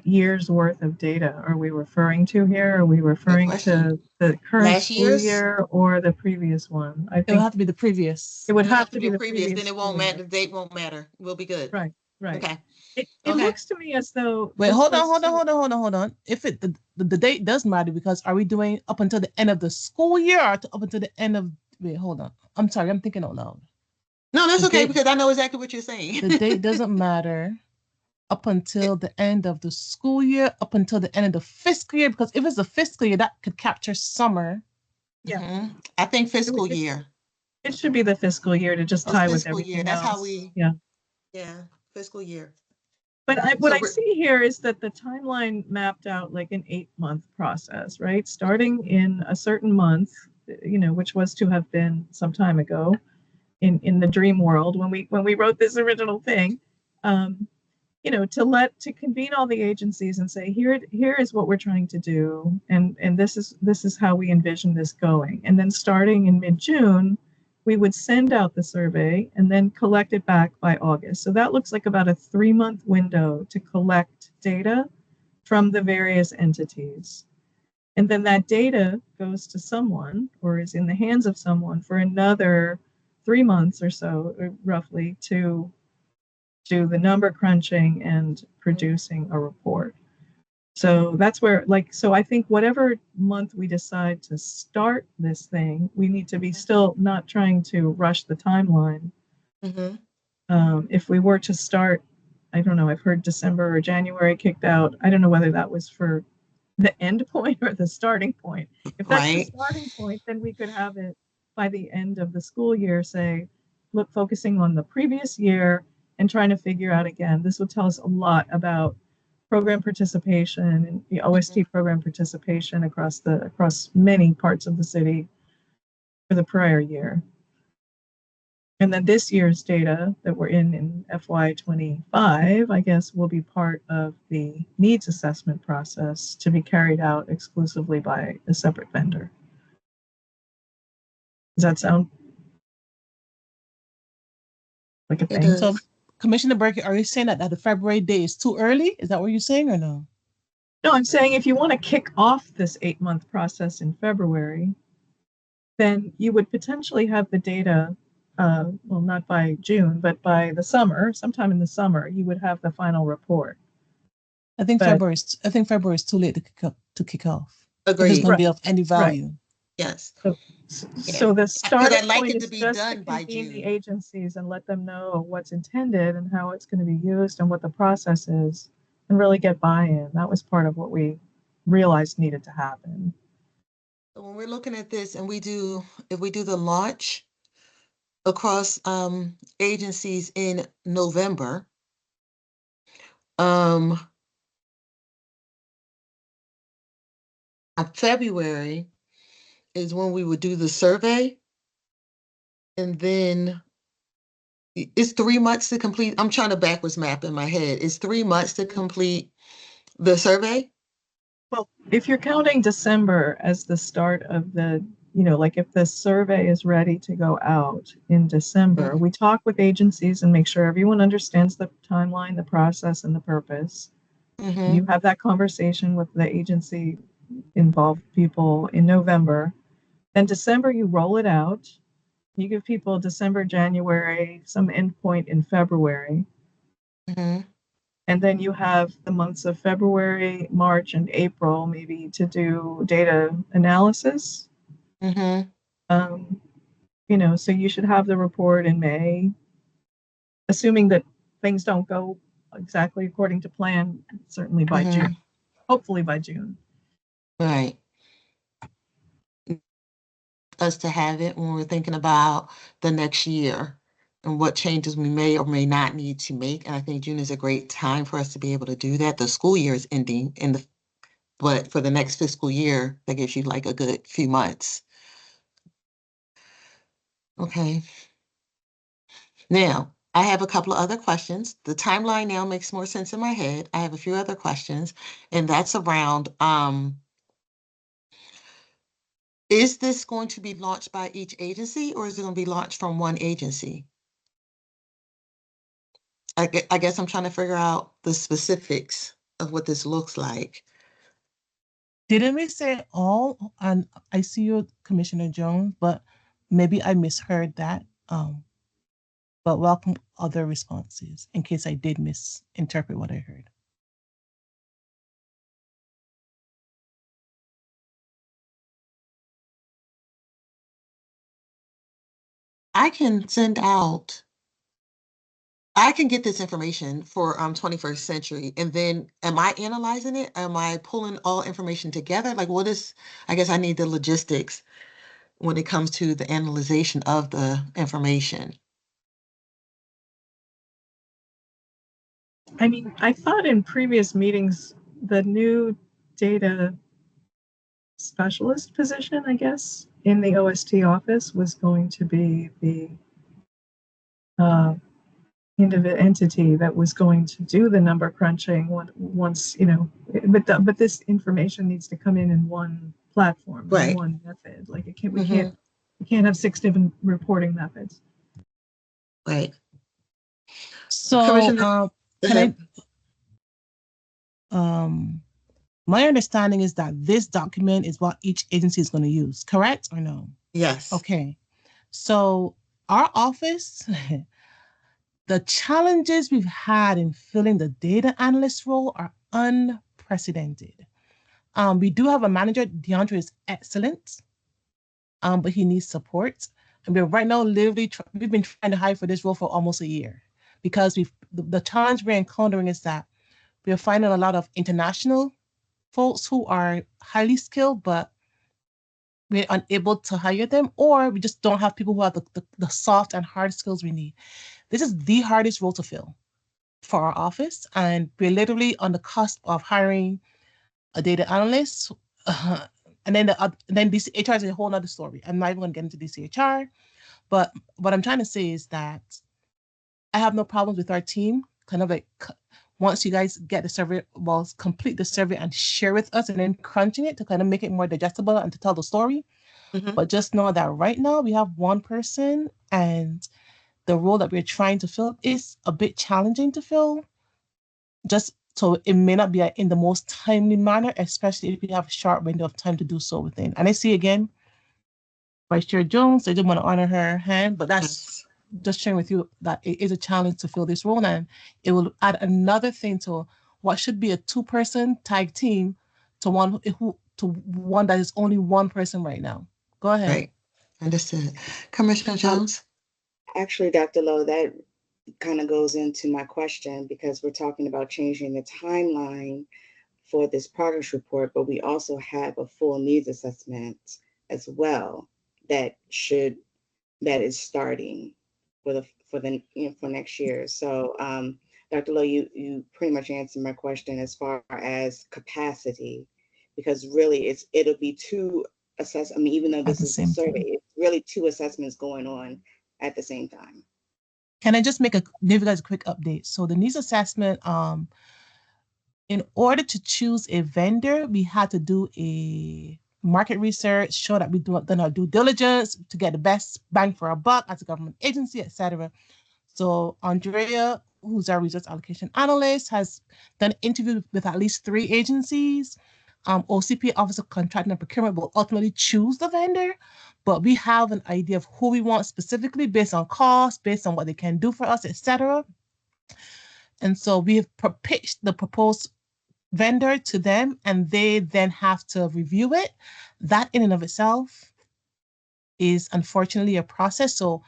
year's worth of data are we referring to here? Are we referring to the current
Last
school
year's?
year or the previous one? I
It will
think
have to be the previous.
it would have to be the
previous. Then it won't
school
matter.
year.
The date won't matter. We'll be good.
Right, right.
Okay.
It
Okay.
looks to me as though
Wait,
this
hold
was
on. If the date does matter, because are we doing up until the end of the school year or up until the end of, wait, hold on. I'm sorry, I'm thinking out loud.
No, that's
The
okay
date-
because I know exactly what you're saying.
The date doesn't matter up until the end of the school year, up until the end of the fiscal year, because if it's a fiscal year, that could capture summer.
Yeah.
I think fiscal year.
It should be the fiscal year to just tie with everything
year. That's
else.
how we.
Yeah.
Yeah, fiscal year.
But what I see here is that the timeline mapped out like an 8-month process, right? Starting in a certain month, which was to have been some time ago in the dream world when we wrote this original thing, to convene all the agencies and say, here is what we're trying to do, and this is how we envision this going. And then starting in mid-June, we would send out the survey and then collect it back by August. So that looks like about a 3-month window to collect data from the various entities. And then that data goes to someone or is in the hands of someone for another 3 months or so, roughly, to do the number crunching and producing a report. So that's where, so I think whatever month we decide to start this thing, we need to be still not trying to rush the timeline. If we were to start, I don't know, I've heard December or January kicked out. I don't know whether that was for the end point or the starting point. If that's the starting point, then we could have it by the end of the school year, say, look, focusing on the previous year and trying to figure out again. This would tell us a lot about program participation and the OST program participation across many parts of the city for the prior year. And then this year's data that we're in FY25, I guess, will be part of the needs assessment process to be carried out exclusively by a separate vendor. Does that sound like a thing?
So, Commissioner Burkett, are you saying that the February date is too early? Is that what you're saying or no?
No, I'm saying if you want to kick off this 8-month process in February, then you would potentially have the data, well, not by June, but by the summer, sometime in the summer, you would have the final report.
I think February is too late to kick off.
Agreed.
If it's going to be of any value.
Yes.
So,
Yeah.
so the
Because
starting
I'd like
point
it to
is
be
just to
done by
convene the
June.
agencies and let them know what's intended and how it's going to be used and what the process is, and really get buy-in. That was part of what we realized needed to happen.
So when we're looking at this and if we do the launch across agencies in November, February is when we would do the survey, and then it's 3 months to complete. I'm trying to backwards map in my head. It's 3 months to complete the survey.
Well, if you're counting December as the start of the, like if the survey is ready to go out in December, we talk with agencies and make sure everyone understands the timeline, the process, and the purpose.
Mm-hmm.
You have that conversation with the agency involved people in November. Then December, you roll it out. You give people December, January, some endpoint in February.
Mm-hmm.
And then you have the months of February, March, and April, maybe to do data analysis.
Mm-hmm.
So you should have the report in May, assuming that things don't go exactly according to plan, certainly by
Mm-hmm.
June, hopefully by June.
Right. Us to have it when we're thinking about the next year and what changes we may or may not need to make. And I think June is a great time for us to be able to do that. The school year is ending but for the next fiscal year, that gives you like a good few months. Okay. Now, I have a couple of other questions. The timeline now makes more sense in my head. I have a few other questions, and that's around, is this going to be launched by each agency, or is it going to be launched from one agency? I guess I'm trying to figure out the specifics of what this looks like.
Didn't we say all? And I see you, Commissioner Jones, but maybe I misheard that. But welcome other responses in case I did misinterpret what I heard.
I can get this information for 21st century, and then am I analyzing it? Am I pulling all information together? Like I guess I need the logistics when it comes to the analyzation of the information.
I mean, I thought in previous meetings, the new data specialist position, I guess, in the OST office was going to be the entity that was going to do the number crunching once, but this information needs to come in one platform, in
Right.
one method. Like we
Mm-hmm.
can't have 6 different reporting methods.
Right.
So, can my understanding is that this document is what each agency is going to use, correct or no?
Yes.
Okay. So, our office, the challenges we've had in filling the data analyst role are unprecedented. We do have a manager. DeAndre is excellent, but he needs support. And we're right now literally we've been trying to hire for this role for almost a year because the challenge we're encountering is that we're finding a lot of international folks who are highly skilled, but we're unable to hire them, or we just don't have people who have the soft and hard skills we need. This is the hardest role to fill for our office, and we're literally on the cusp of hiring a data analyst. And then this HR is a whole other story. I'm not even going to get into this HR, but what I'm trying to say is that I have no problems with our team. Kind of like once you guys get the survey, well, complete the survey and share with us, and then crunching it to kind of make it more digestible and to tell the story.
Mm-hmm.
But just know that right now we have one person, and the role that we're trying to fill is a bit challenging to fill. Just so it may not be in the most timely manner, especially if we have a short window of time to do so within. And I see again, Vice Chair Jones, I did want to honor her hand, but that's just sharing with you that it is a challenge to fill this role, and it will add another thing to what should be a two-person tag team to one that is only one person right now. Go ahead.
Right. Understood. Commissioner Jones?
Actually, Dr. Lowe, that kind of goes into my question because we're talking about changing the timeline for this progress report, but we also have a full needs assessment as well that is starting for next year. So, Dr. Lowe, you pretty much answered my question as far as capacity, because really it'll be two assess. I mean, even though this is a survey, it's really two assessments going on at the same time.
Can I just give you guys a quick update? So the needs assessment, in order to choose a vendor, we had to do a market research, show that we done our due diligence to get the best bang for our buck as a government agency, etc. So Andrea, who's our resource allocation analyst, has done interviews with at least 3 agencies. OCP, Office of Contracting and Procurement, will ultimately choose the vendor, but we have an idea of who we want specifically based on cost, based on what they can do for us, etc. And so we have pitched the proposed vendor to them, and they then have to review it. That in and of itself is unfortunately a process. So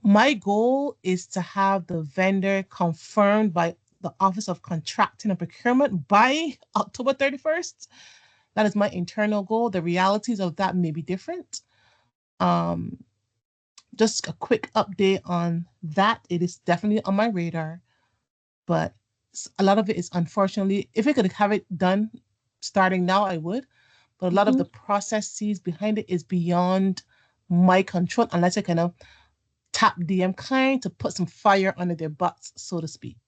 my goal is to have the vendor confirmed by the Office of Contracting and Procurement by October 31st. That is my internal goal. The realities of that may be different. Just a quick update on that. It is definitely on my radar, but a lot of it is unfortunately, if I could have it done starting now, I would. But a lot of the processes behind it is beyond my control, unless I kind of tap DM kind to put some fire under their butts, so to speak.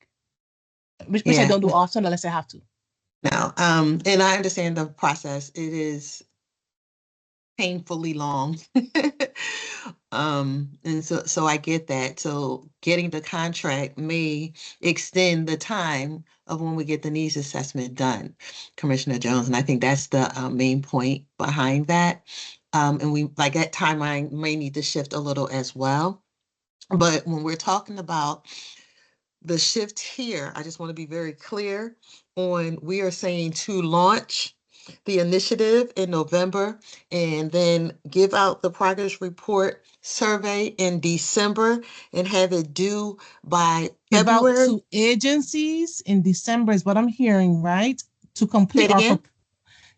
Which I don't do often unless I have to.
No, and I understand the process. It is painfully long. And so I get that. So getting the contract may extend the time of when we get the needs assessment done, Commissioner Jones. And I think that's the main point behind that. And we like that timeline may need to shift a little as well. But when we're talking about the shift here, I just want to be very clear on, we are saying to launch the initiative in November and then give out the progress report survey in December and have it due by
Give out
February.
to agencies in December is what I'm hearing, right? To complete
Say it again?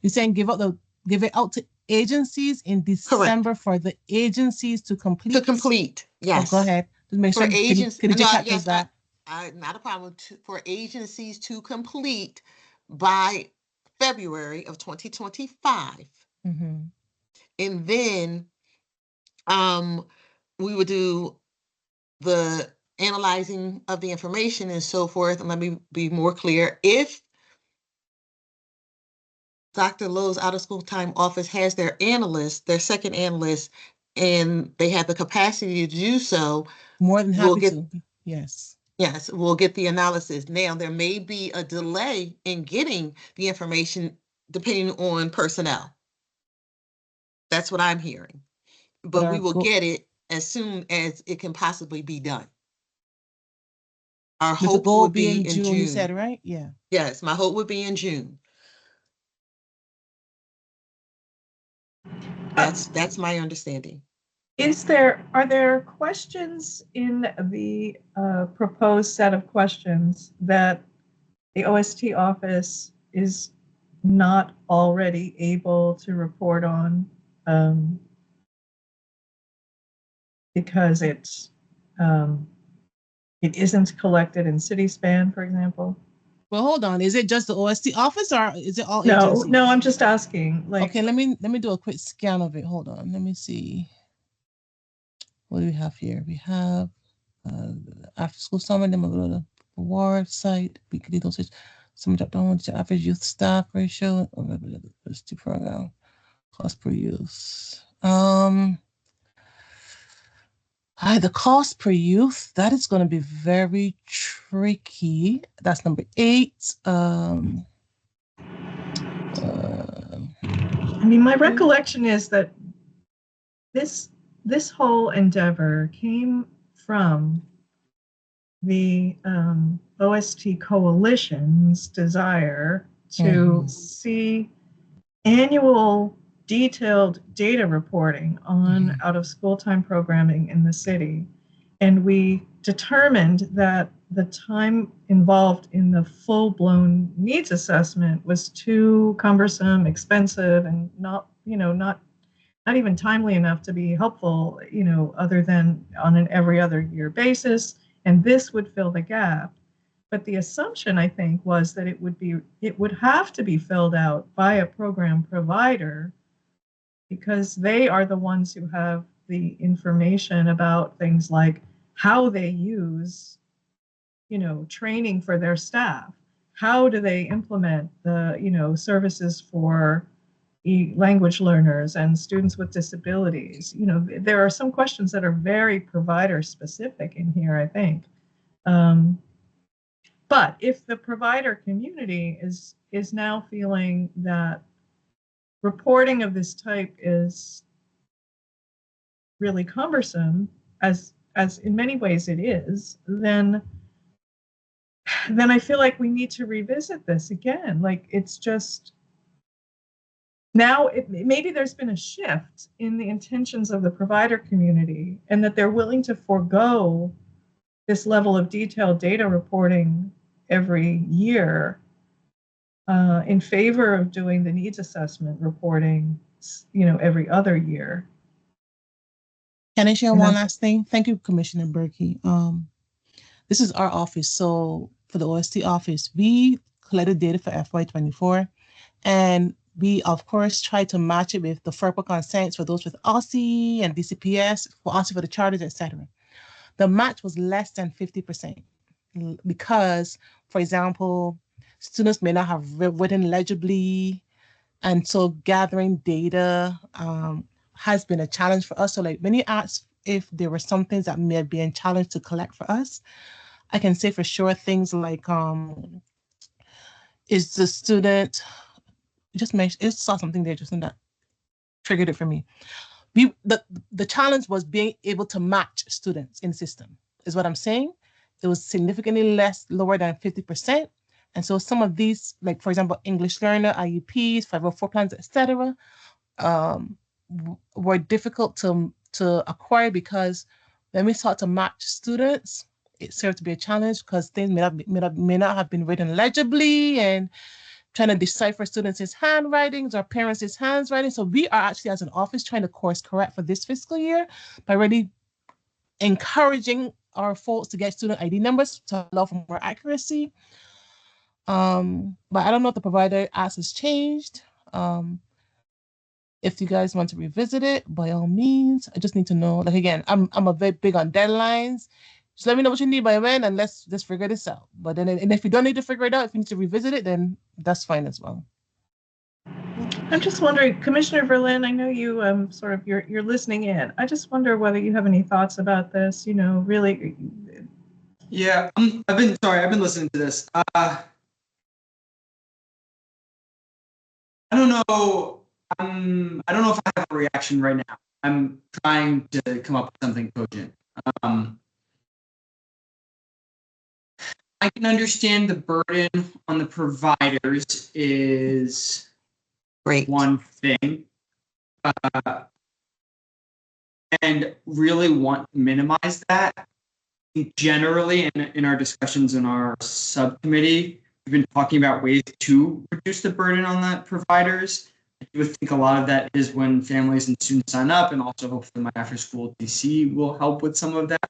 you're saying give it out to agencies in December for the agencies to complete.
To complete, yes.
Oh, go ahead. Just make sure catches that.
Not a problem. For agencies to complete by February of 2025.
Mm-hmm.
And then we would do the analyzing of the information and so forth. And let me be more clear. If Dr. Lowe's out of school time office has their analyst, their second analyst, and they have the capacity to do so,
more than happy to. Yes.
Yes, we'll get the analysis. Now, there may be a delay in getting the information depending on personnel. That's what I'm hearing. But we will get it as soon as it can possibly be done. Our hope would be in June.
You said, right? Yeah.
Yes, my hope would be in June. That's my understanding.
Are there questions in the proposed set of questions that the OST office is not already able to report on because it isn't collected in city span, for example?
Well, hold on. Is it just the OST office or is it all agencies?
No, I'm just asking.
Okay, let me do a quick scan of it. Hold on. Let me see. What do we have here? We have after school summer, then award site, weekly dosage, some drop down to average youth staff ratio, program, cost per use. The cost per youth, that is going to be very tricky. That's number 8.
I mean, my recollection is that this whole endeavor came from the OST coalition's desire to see annual detailed data reporting on out of school time programming in the city. And we determined that the time involved in the full-blown needs assessment was too cumbersome, expensive, and not even timely enough to be helpful, other than on an every other year basis. And this would fill the gap. But the assumption, I think, was that it would have to be filled out by a program provider because they are the ones who have the information about things like how they use, training for their staff. How do they implement the, services for language learners and students with disabilities? There are some questions that are very provider specific in here, I think. But if the provider community is now feeling that reporting of this type is really cumbersome, as in many ways it is, then I feel like we need to revisit this again. Like, it's just now maybe there's been a shift in the intentions of the provider community, and that they're willing to forego this level of detailed data reporting every year in favor of doing the needs assessment reporting, every other year.
Can I share one last thing? Thank you, Commissioner Berkey. This is our office. So for the OST office, we collected data for FY24, and we, of course, try to match it with the FERPA consents for those with OSCE and DCPS, for OSCE for the charters, etc. The match was less than 50% because, for example, students may not have written legibly, and so gathering data has been a challenge for us. So like when you ask if there were some things that may be a challenge to collect for us, I can say for sure things like is the student just mentioned, it saw something there just in that triggered it for me. The challenge was being able to match students in the system, is what I'm saying. It was significantly lower than 50%. And so some of these, like for example, English learner, IEPs, 504 plans, etc., were difficult to acquire because when we sought to match students, it served to be a challenge because things may not have been written legibly, and trying to decipher students' handwritings or parents' handwriting. So we are actually, as an office, trying to course correct for this fiscal year by really encouraging our folks to get student ID numbers to allow for more accuracy. But I don't know if the provider ask has changed. If you guys want to revisit it, by all means. I just need to know. Like again, I'm a very big on deadlines. Just let me know what you need by when, and let's just figure this out. But then, and if you don't need to figure it out, if you need to revisit it, then that's fine as well.
I'm just wondering, Commissioner Verlin, I know you sort of you're listening in. I just wonder whether you have any thoughts about this. Really.
Yeah, I've been listening to this. I don't know. I don't know if I have a reaction right now. I'm trying to come up with something cogent. I can understand the burden on the providers is
Great.
one thing, and really want to minimize that. Generally, in our discussions in our subcommittee, we've been talking about ways to reduce the burden on the providers. I do think a lot of that is when families and students sign up, and also hopefully my after-school DC will help with some of that.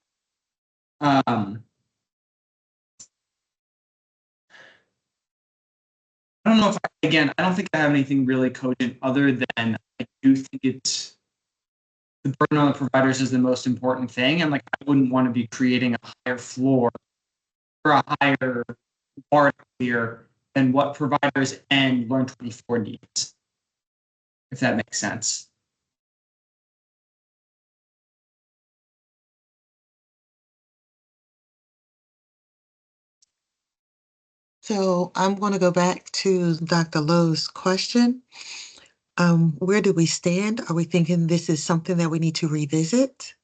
I don't know if, I don't think I have anything really cogent other than I do think it's the burden on the providers is the most important thing. And like, I wouldn't want to be creating a higher floor or a higher bar clear than what providers and Learn 24 needs, if that makes sense.
So I'm going to go back to Dr. Lowe's question. Where do we stand? Are we thinking this is something that we need to revisit?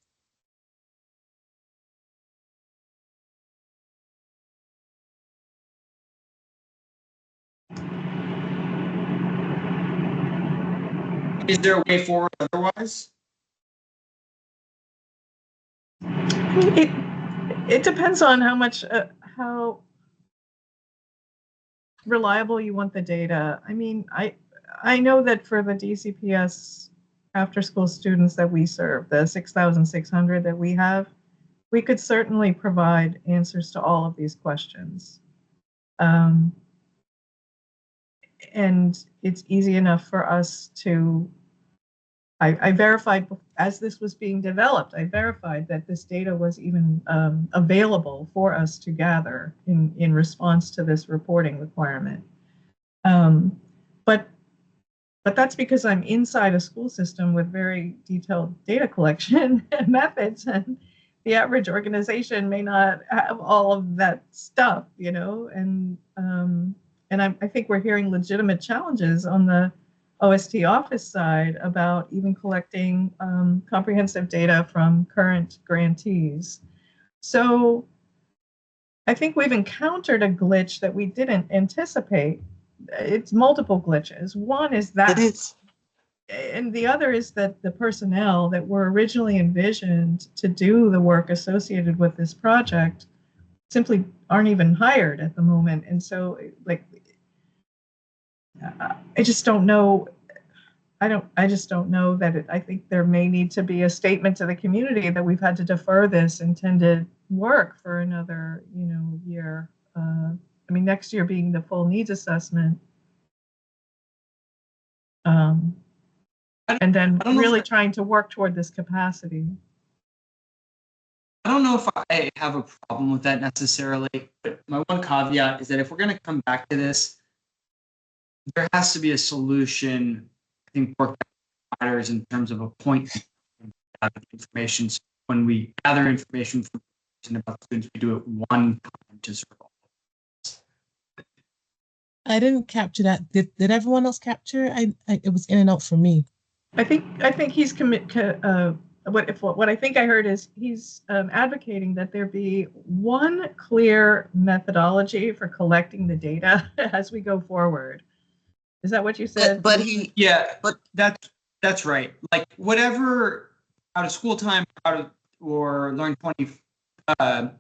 Is there a way forward otherwise?
It depends on how much how reliable you want the data. I mean, I know that for the DCPS after school students that we serve, the 6,600 that we have, we could certainly provide answers to all of these questions. And it's easy enough for us to, I verified as this was being developed, I verified that this data was even available for us to gather in response to this reporting requirement. But that's because I'm inside a school system with very detailed data collection methods, and the average organization may not have all of that stuff, you know, and I think we're hearing legitimate challenges on the OST office side about even collecting comprehensive data from current grantees. So I think we've encountered a glitch that we didn't anticipate. It's multiple glitches. One is that.
It is.
And the other is that the personnel that were originally envisioned to do the work associated with this project simply aren't even hired at the moment. And so, like, I just don't know. I just don't know that I think there may need to be a statement to the community that we've had to defer this intended work for another, year. I mean, next year being the full needs assessment. And then really trying to work toward this capacity.
I don't know if I have a problem with that necessarily, but my one caveat is that if we're going to come back to this, there has to be a solution, I think, for providers in terms of a point of information. So when we gather information from about students, we do it one time to serve all.
I didn't capture that. Did everyone else capture? It was in and out for me.
I think he's what I think I heard is he's advocating that there be one clear methodology for collecting the data as we go forward. Is that what you said?
But
that's right. Like whatever out of school time, or Learn 20, or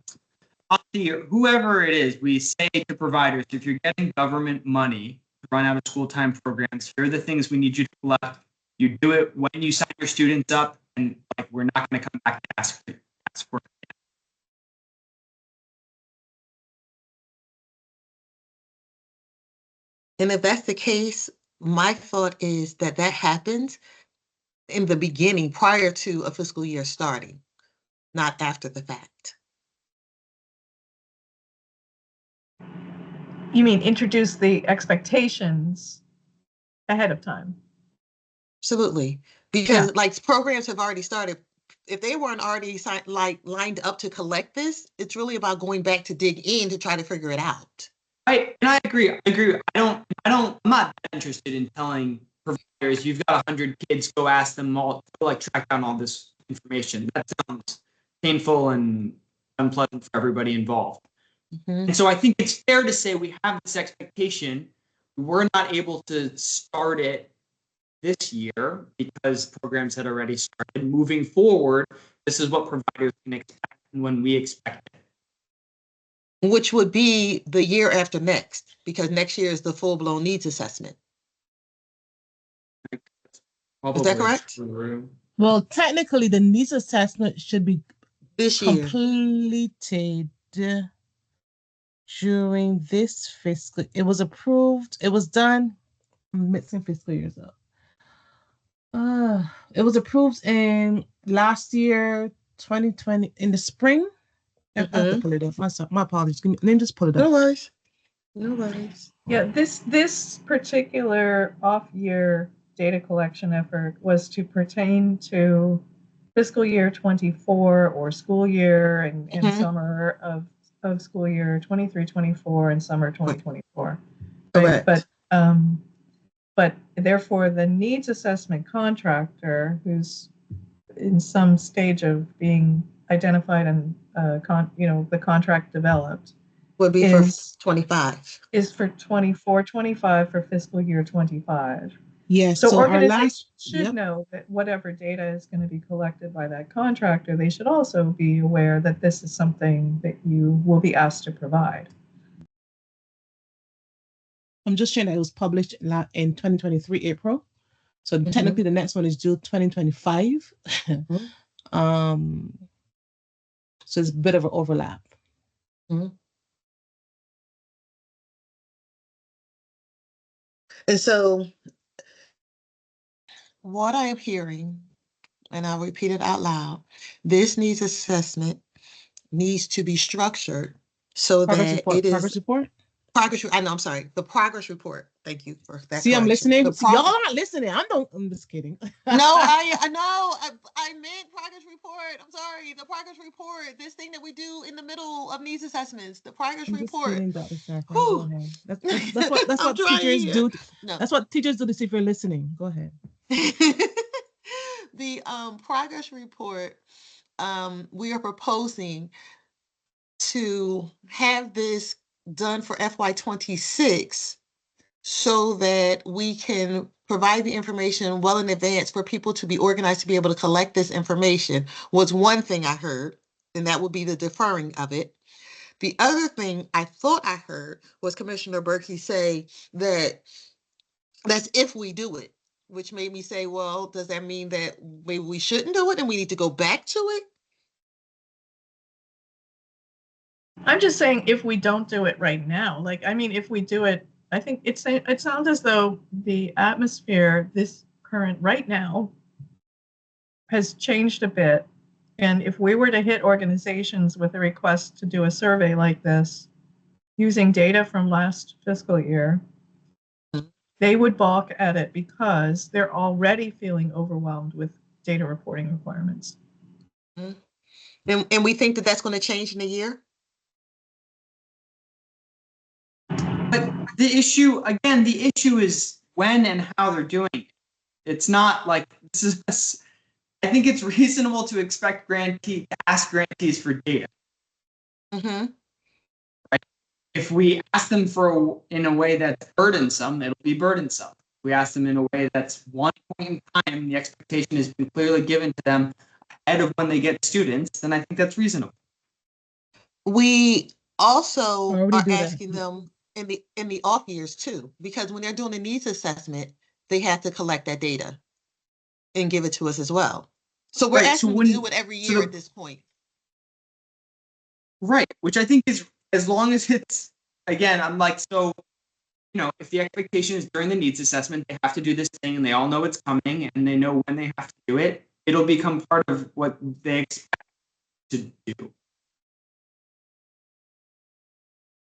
whoever it is, we say to providers, if you're getting government money to run out of school time programs, here are the things we need you to collect. You do it when you sign your students up, and like we're not going to come back and ask for it.
And if that's the case, my thought is that happens in the beginning, prior to a fiscal year starting, not after the fact.
You mean introduce the expectations ahead of time?
Absolutely, because like programs have already started. If they weren't already lined up to collect this, it's really about going back to dig in to try to figure it out.
I agree. I'm not interested in telling providers you've got 100 kids, go ask them all, like track down all this information. That sounds painful and unpleasant for everybody involved. Mm-hmm. And so I think it's fair to say we have this expectation. We're not able to start it this year because programs had already started. Moving forward, this is what providers can expect and when we expect it.
Which would be the year after next, because next year is the full-blown needs assessment. Is that correct?
Well, technically, the needs assessment should be
this year
completed during this fiscal. It was approved. It was done. I'm mixing fiscal years up. It was approved in last year, 2020, in the spring. I have to pull it up. My apologies. Let me just pull it up.
No worries. No worries.
Yeah, this particular off-year data collection effort was to pertain to fiscal year 24 or school year and summer of school year 23-24 and summer 2024. Right?
Correct.
But therefore the needs assessment contractor who's in some stage of being identified and the contract developed
would be for 25.
Is for 24-25 for fiscal year 25.
Yes.
So
So our
organizations
last,
should
yep.
know that whatever data is going to be collected by that contractor, they should also be aware that this is something that you will be asked to provide.
I'm just showing that it was published in 2023 April. So technically, the next one is due 2025. So it's a bit of an overlap.
And so what I am hearing, and I'll repeat it out loud, this needs assessment needs to be structured so
Progress
that
report.
it
Progress
is
report.
progress. I know, I'm sorry. The progress report. Thank you for that
See, I'm
correction.
listening.
The
See, y'all
progress.
are not listening. I'm just kidding.
No, I know. I meant progress report. I'm sorry. The progress report. This thing that we do in the middle of needs assessments. The progress
I'm just
report.
kidding, Dr. Safran. Go
Whew.
ahead. That's
I'm
what
trying
teachers
here.
do.
No.
That's what teachers do to see if you're listening. Go ahead.
The progress report. We are proposing to have this done for FY26 so that we can provide the information well in advance for people to be organized to be able to collect this information was one thing I heard, and that would be the deferring of it. The other thing I thought I heard was Commissioner Berkey say that that's if we do it, which made me say, well, does that mean that maybe we shouldn't do it and we need to go back to it?
I'm just saying if we don't do it right now, like, I mean, if we do it, I think it sounds as though the atmosphere, this current right now, has changed a bit. And if we were to hit organizations with a request to do a survey like this, using data from last fiscal year, they would balk at it because they're already feeling overwhelmed with data reporting requirements.
And we think that that's going to change in a year?
But the issue is when and how they're doing it. It's not like this is. I think it's reasonable to expect ask grantees for data. Right? If we ask them in a way that's burdensome, it'll be burdensome. If we ask them in a way that's one point in time, the expectation has been clearly given to them ahead of when they get students, then I think that's reasonable.
We also
Already
are
do that.
asking them in the off years too, because when they're doing a needs assessment, they have to collect that data and give it to us as well. So we're
Right, so
asking them to do it every year
the-
at this point.
Right, which I think is, as long as it's, again, I'm like, so, if the expectation is during the needs assessment, they have to do this thing and they all know it's coming and they know when they have to do it, it'll become part of what they expect to do.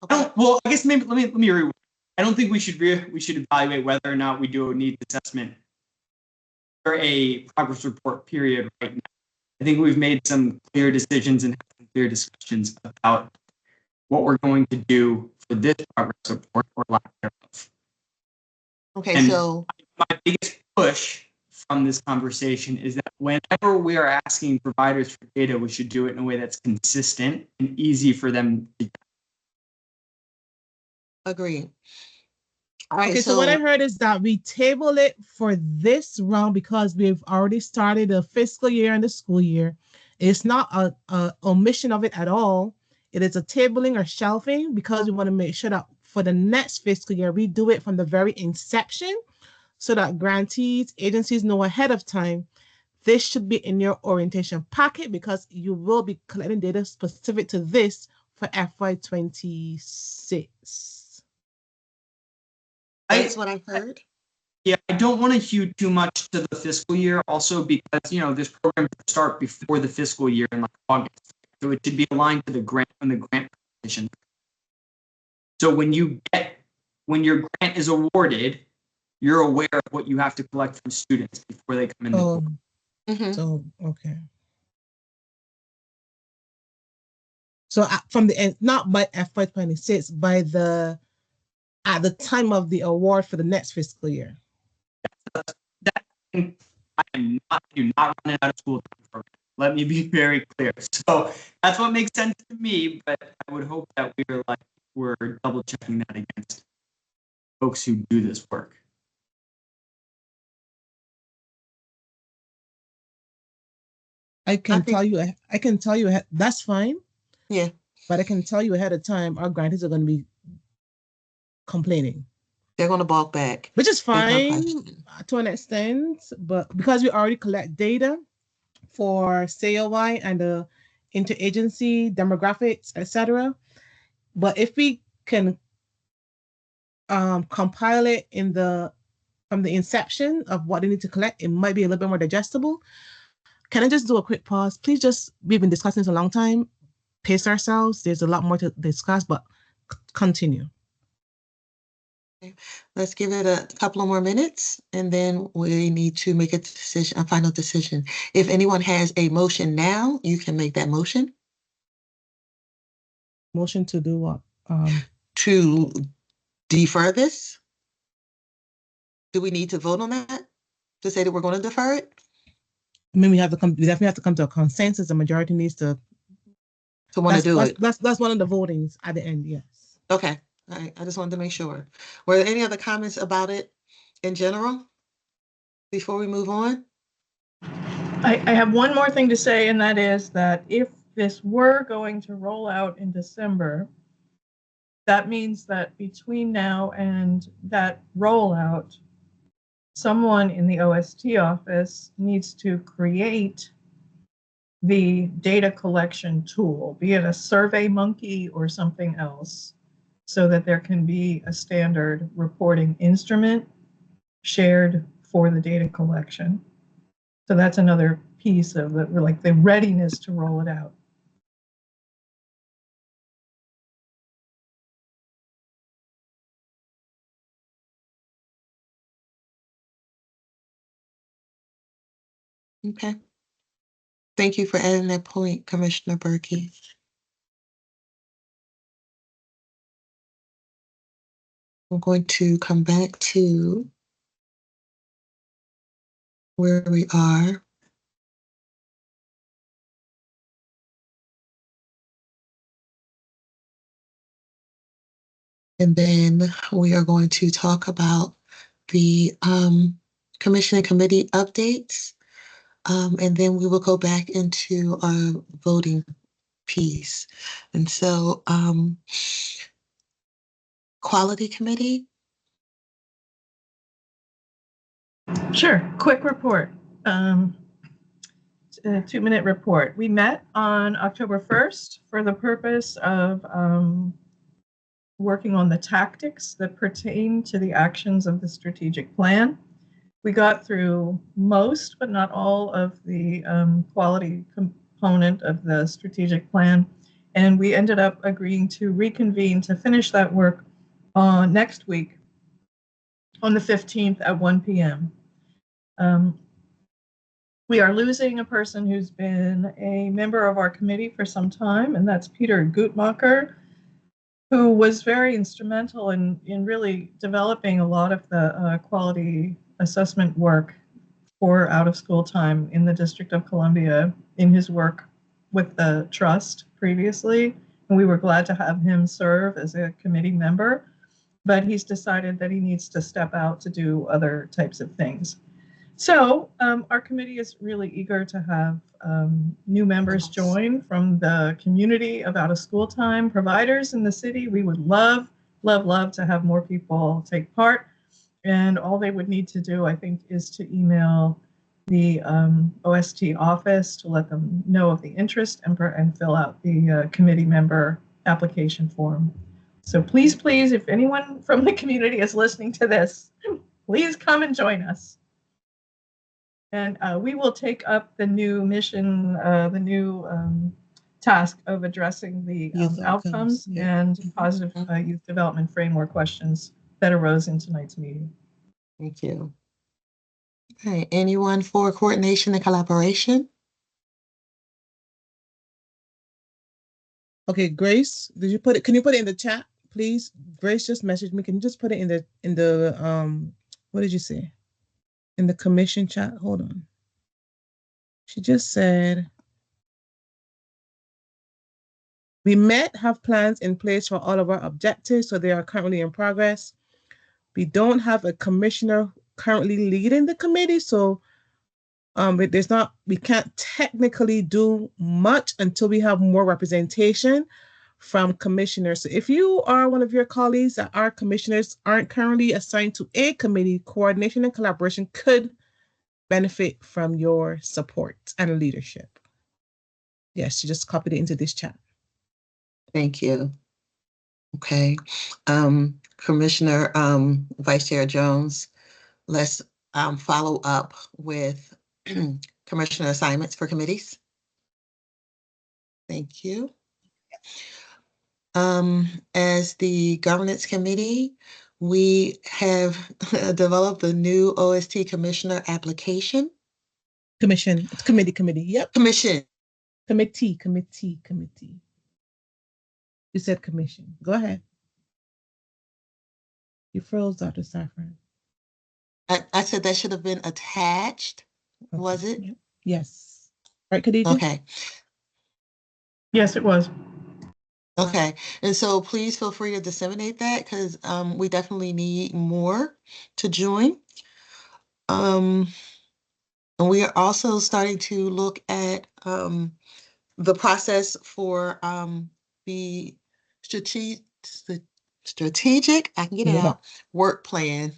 Okay.
Well, I guess maybe let me rewind. I don't think we should evaluate whether or not we do a needs assessment or a progress report period right now. I think we've made some clear decisions and had some clear discussions about what we're going to do for this progress report or lack thereof.
Okay,
And
so
my biggest push from this conversation is that whenever we are asking providers for data, we should do it in a way that's consistent and easy for them to get.
agree. All right,
Okay, so what I heard is that we table it for this round because we've already started the fiscal year and the school year. It's not a omission of it at all. It is a tabling or shelving because we want to make sure that for the next fiscal year, we do it from the very inception so that grantees, agencies know ahead of time. This should be in your orientation packet because you will be collecting data specific to this for FY26.
that's what I heard.
Yeah, I don't want to hew too much to the fiscal year also because, this program should start before the fiscal year in like August. So it should be aligned to the grant position. So when your grant is awarded, you're aware of what you have to collect from students before they come in the door.
So, okay. So from the end, not by FY26, at the time of the award for the next fiscal year.
That I do not run it out of school program. Let me be very clear. So that's what makes sense to me, but I would hope that we're double checking that against folks who do this work.
I can tell you, that's fine.
Yeah.
But I can tell you ahead of time, our grantees are going to be complaining.
They're going to balk back.
Which is fine to an extent, but because we already collect data for COI and the interagency demographics, etc. But if we can compile it from the inception of what they need to collect, it might be a little bit more digestible. Can I just do a quick pause? Please we've been discussing this a long time. Pace ourselves. There's a lot more to discuss, but continue.
Let's give it a couple of more minutes, and then we need to make a final decision. If anyone has a motion now, you can make that motion.
Motion to do what?
To defer this? Do we need to vote on that to say that we're going to defer it?
I mean, we definitely have to come to a consensus. The majority needs to
want to do it.
That's one of the votings at the end, yes.
Okay. All right. I just wanted to make sure. Were there any other comments about it in general before we move on?
I have one more thing to say, and that is that if this were going to roll out in December, that means that between now and that rollout, someone in the OST office needs to create the data collection tool, be it a Survey Monkey or something else, so that there can be a standard reporting instrument shared for the data collection. So that's another piece of the readiness to roll it out.
Okay. Thank you for adding that point, Commissioner Berkey. I'm going to come back to where we are. And then we are going to talk about the commission and committee updates. And then we will go back into our voting piece. And so Quality Committee.
Sure, quick report. A 2-minute report. We met on October 1st for the purpose of working on the tactics that pertain to the actions of the strategic plan. We got through most, but not all, of the quality component of the strategic plan, and we ended up agreeing to reconvene to finish that work next week on the 15th at 1 p.m. We are losing a person who's been a member of our committee for some time, and that's Peter Gutmacher, who was very instrumental in really developing a lot of the quality assessment work for out-of-school time in the District of Columbia in his work with the trust previously. And we were glad to have him serve as a committee member, but he's decided that he needs to step out to do other types of things. So our committee is really eager to have new members join from the community of out-of-school time providers in the city. We would love, love, love to have more people take part. And all they would need to do, I think, is to email the OST office to let them know of the interest and fill out the committee member application form. So please, please, if anyone from the community is listening to this, please come and join us. And we will take up the new mission, the new task of addressing the outcomes and positive youth development framework questions that arose in tonight's meeting.
Thank you. All right, anyone for coordination and collaboration?
Okay, Grace, did you put it? Can you put it in the chat, please? Grace just messaged me. Can you just put it in the what did you say? In the commission chat. Hold on. She just said, we have plans in place for all of our objectives, so they are currently in progress. We don't have a commissioner currently leading the committee, so But we can't technically do much until we have more representation from commissioners. So if you are one of your colleagues that are commissioners aren't currently assigned to a committee, coordination and collaboration could benefit from your support and leadership. Yes, you just copied it into this chat.
Thank you. Okay. Commissioner Vice Chair Jones, let's follow up with commissioner assignments for committees. Thank you. As the governance committee, we have developed a new OST commissioner application.
Commission. It's committee. Yep.
Commission.
Committee. You said commission. Go ahead. You froze, Dr. Saffron.
I said that should have been attached. Okay. Was it?
Yep. Yes. Right, Khadija?
Okay.
Yes, it was.
Okay. And so please feel free to disseminate that because we definitely need more to join. And we are also starting to look at the process for the strategic, I can get it out, work plan,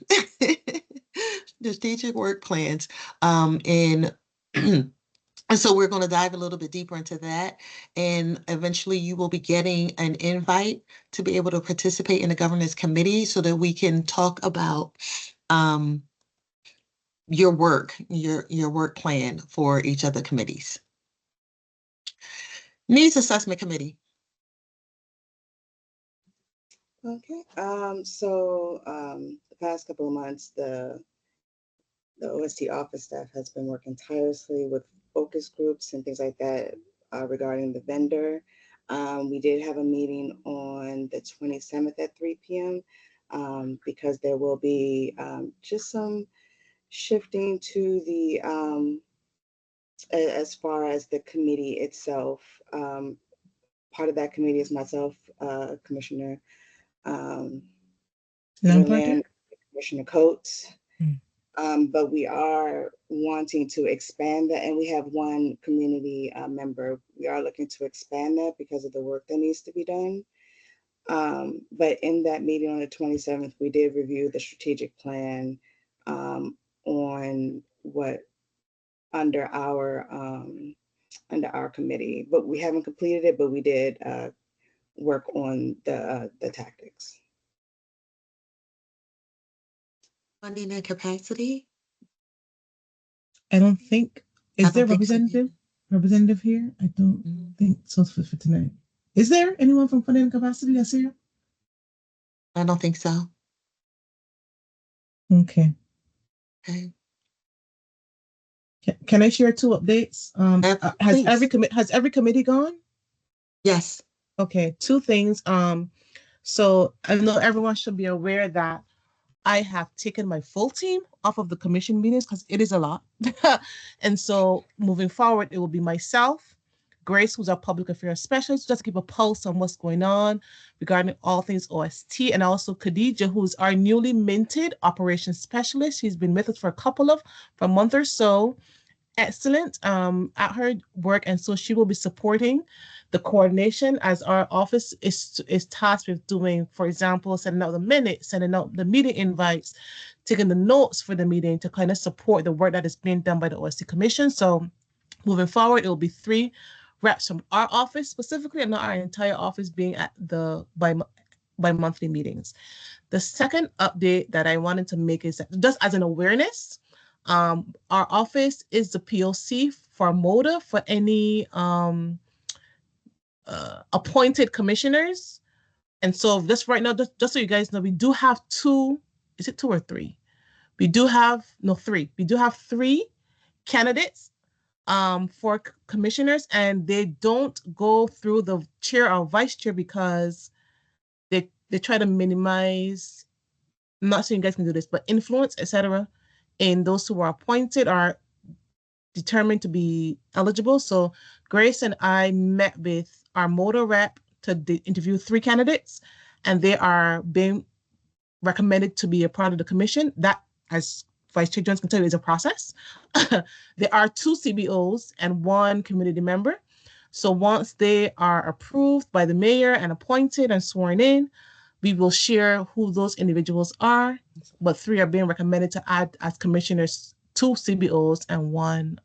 strategic work plans. And so we're going to dive a little bit deeper into that. And eventually you will be getting an invite to be able to participate in the governance committee so that we can talk about your work plan for each of the committees. Needs assessment committee.
Okay. The past couple of months, the OST office staff has been working tirelessly with focus groups and things like that regarding the vendor. We did have a meeting on the 27th at 3 p.m. Because there will be just some shifting to the as far as the committee itself. Part of that committee is myself, Commissioner Verlaine, Commissioner Coates. But we are wanting to expand that, and we have one community member. We are looking to expand that because of the work that needs to be done. But in that meeting on the 27th, we did review the strategic plan on what under our committee, but we haven't completed it. But we did work on the tactics.
Funding and capacity.
I don't think. Is there representative here? I don't think so for tonight. Is there anyone from funding and capacity that's here?
I don't think so.
Okay.
Okay.
Can I share two updates? Has every committee gone?
Yes.
Okay, two things. So I know everyone should be aware that I have taken my full team off of the commission meetings because it is a lot. And so moving forward, it will be myself, Grace, who's our public affairs specialist, just to keep a pulse on what's going on regarding all things OST, and also Khadija, who's our newly minted operations specialist. She's been with us for a month or so. Excellent at her work, and so she will be supporting the coordination as our office is tasked with doing, for example, sending out the minutes, sending out the meeting invites, taking the notes for the meeting to kind of support the work that is being done by the OSC Commission. So moving forward, it will be 3 reps from our office specifically, and not our entire office being at the bi-monthly meetings. The second update that I wanted to make is that just as an awareness, our office is the POC for MODA for any appointed commissioners. And so this right now, just so you guys know, we do have 2, is it 2 or 3? We do have, 3. We do have 3 candidates for commissioners, and they don't go through the chair or vice chair because they try to minimize, I'm not saying you guys can do this, but influence, etc. And those who are appointed are determined to be eligible. So Grace and I met with our MODA rep to interview 3 candidates, and they are being recommended to be a part of the commission. That, as Vice Chair Jones can tell you, is a process. There are 2 CBOs and 1 community member. So once they are approved by the mayor and appointed and sworn in, we will share who those individuals are. But 3 are being recommended to add as commissioners, 2 CBOs and 1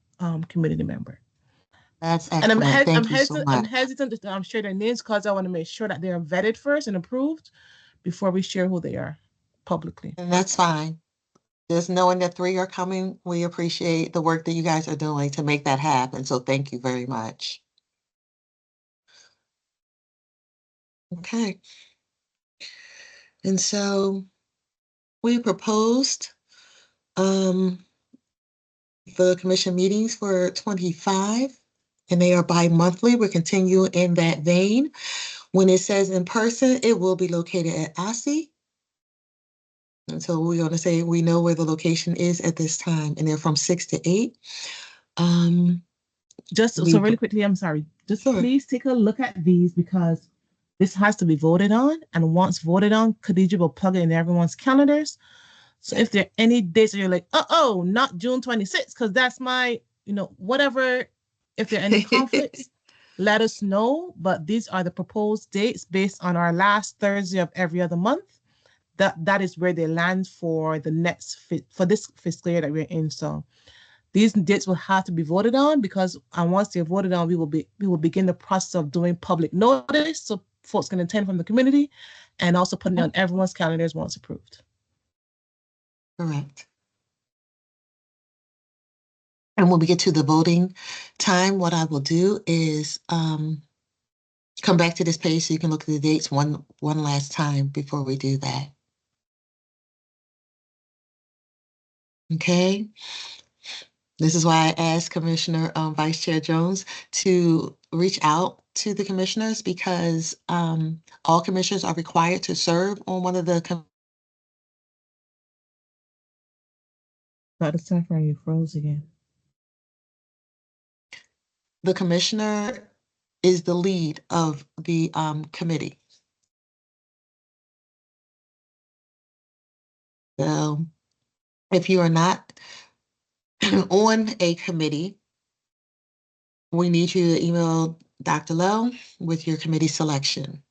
community member.
That's
And
excellent. Thank you so
I'm
much.
hesitant to share their names because I want to make sure that they are vetted first and approved before we share who they are publicly.
And that's fine. Just knowing that 3 are coming, we appreciate the work that you guys are doing to make that happen. So thank you very much. Okay. And so we proposed the commission meetings for 25, and they are bi-monthly. We're continuing in that vein. When it says in person, it will be located at OSI. And so we're going to say we know where the location is at this time, and they're from 6 to 8.
Just so really quickly, I'm sorry. Just
Sure.
please take a look at these because this has to be voted on. And once voted on, Khadija will plug it in everyone's calendars. So if there are any dates that you're like, oh, not June 26th, because that's my, whatever, if there are any conflicts, let us know. But these are the proposed dates based on our last Thursday of every other month. That is where they land for for this fiscal year that we're in. So these dates will have to be voted on because once they're voted on, we will begin the process of doing public notice so folks can attend from the community and also putting it on everyone's calendars once approved.
Correct. And when we get to the voting time, what I will do is come back to this page so you can look at the dates one last time before we do that. Okay. This is why I asked Commissioner Vice Chair Jones to reach out to the commissioners because all commissioners are required to serve on one of the
Dr. Safran, you froze again.
The commissioner is the lead of the committee. So if you are not on a committee, we need you to email Dr. Lowe with your committee selection.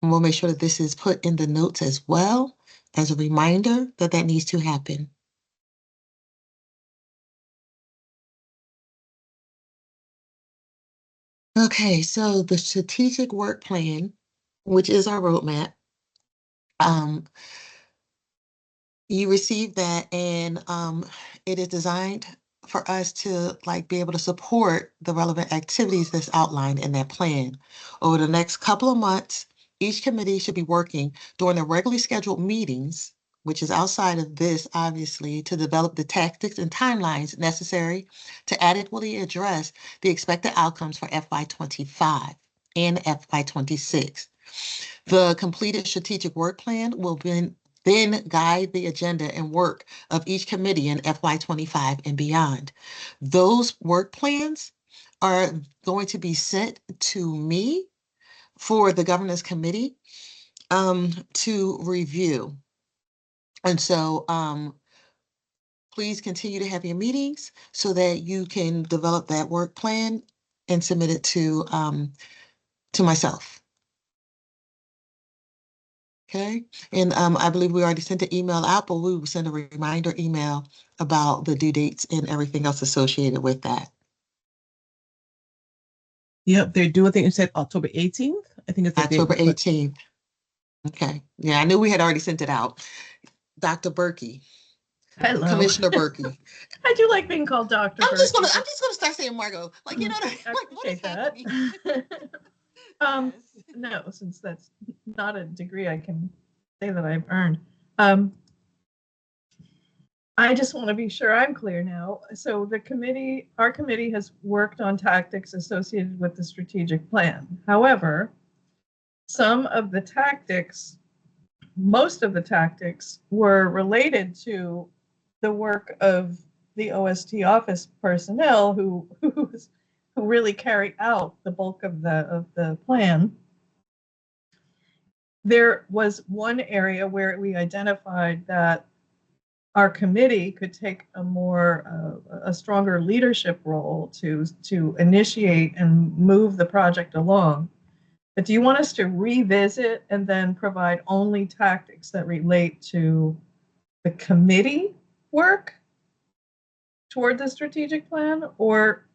And we'll make sure that this is put in the notes as well as a reminder that that needs to happen. Okay, so the strategic work plan, which is our roadmap, you received that, and it is designed for us to be able to support the relevant activities that's outlined in that plan. Over the next couple of months, each committee should be working during their regularly scheduled meetings, which is outside of this, obviously, to develop the tactics and timelines necessary to adequately address the expected outcomes for FY25 and FY26. The completed strategic work plan will then guide the agenda and work of each committee in FY25 and beyond. Those work plans are going to be sent to me for the governance committee to review. And so please continue to have your meetings so that you can develop that work plan and submit it to myself. Okay, and I believe we already sent an email out, but we will send a reminder email about the due dates and everything else associated with that.
Yep, they're due, I think you said October 18th. I think it's the date.
October 18th. Okay, yeah, I knew we had already sent it out. Dr. Berkey.
Hello.
Commissioner Berkey.
I do like being called Dr.
I'm just gonna start saying Margot.
I
what is
that.
Yes.
No, since that's not a degree I can say that I've earned. I just want to be sure I'm clear now. So our committee has worked on tactics associated with the strategic plan. However, most of the tactics were related to the work of the OST office personnel who really carry out the bulk of the plan. There was one area where we identified that our committee could take a stronger leadership role to initiate and move the project along. But do you want us to revisit and then provide only tactics that relate to the committee work toward the strategic plan, or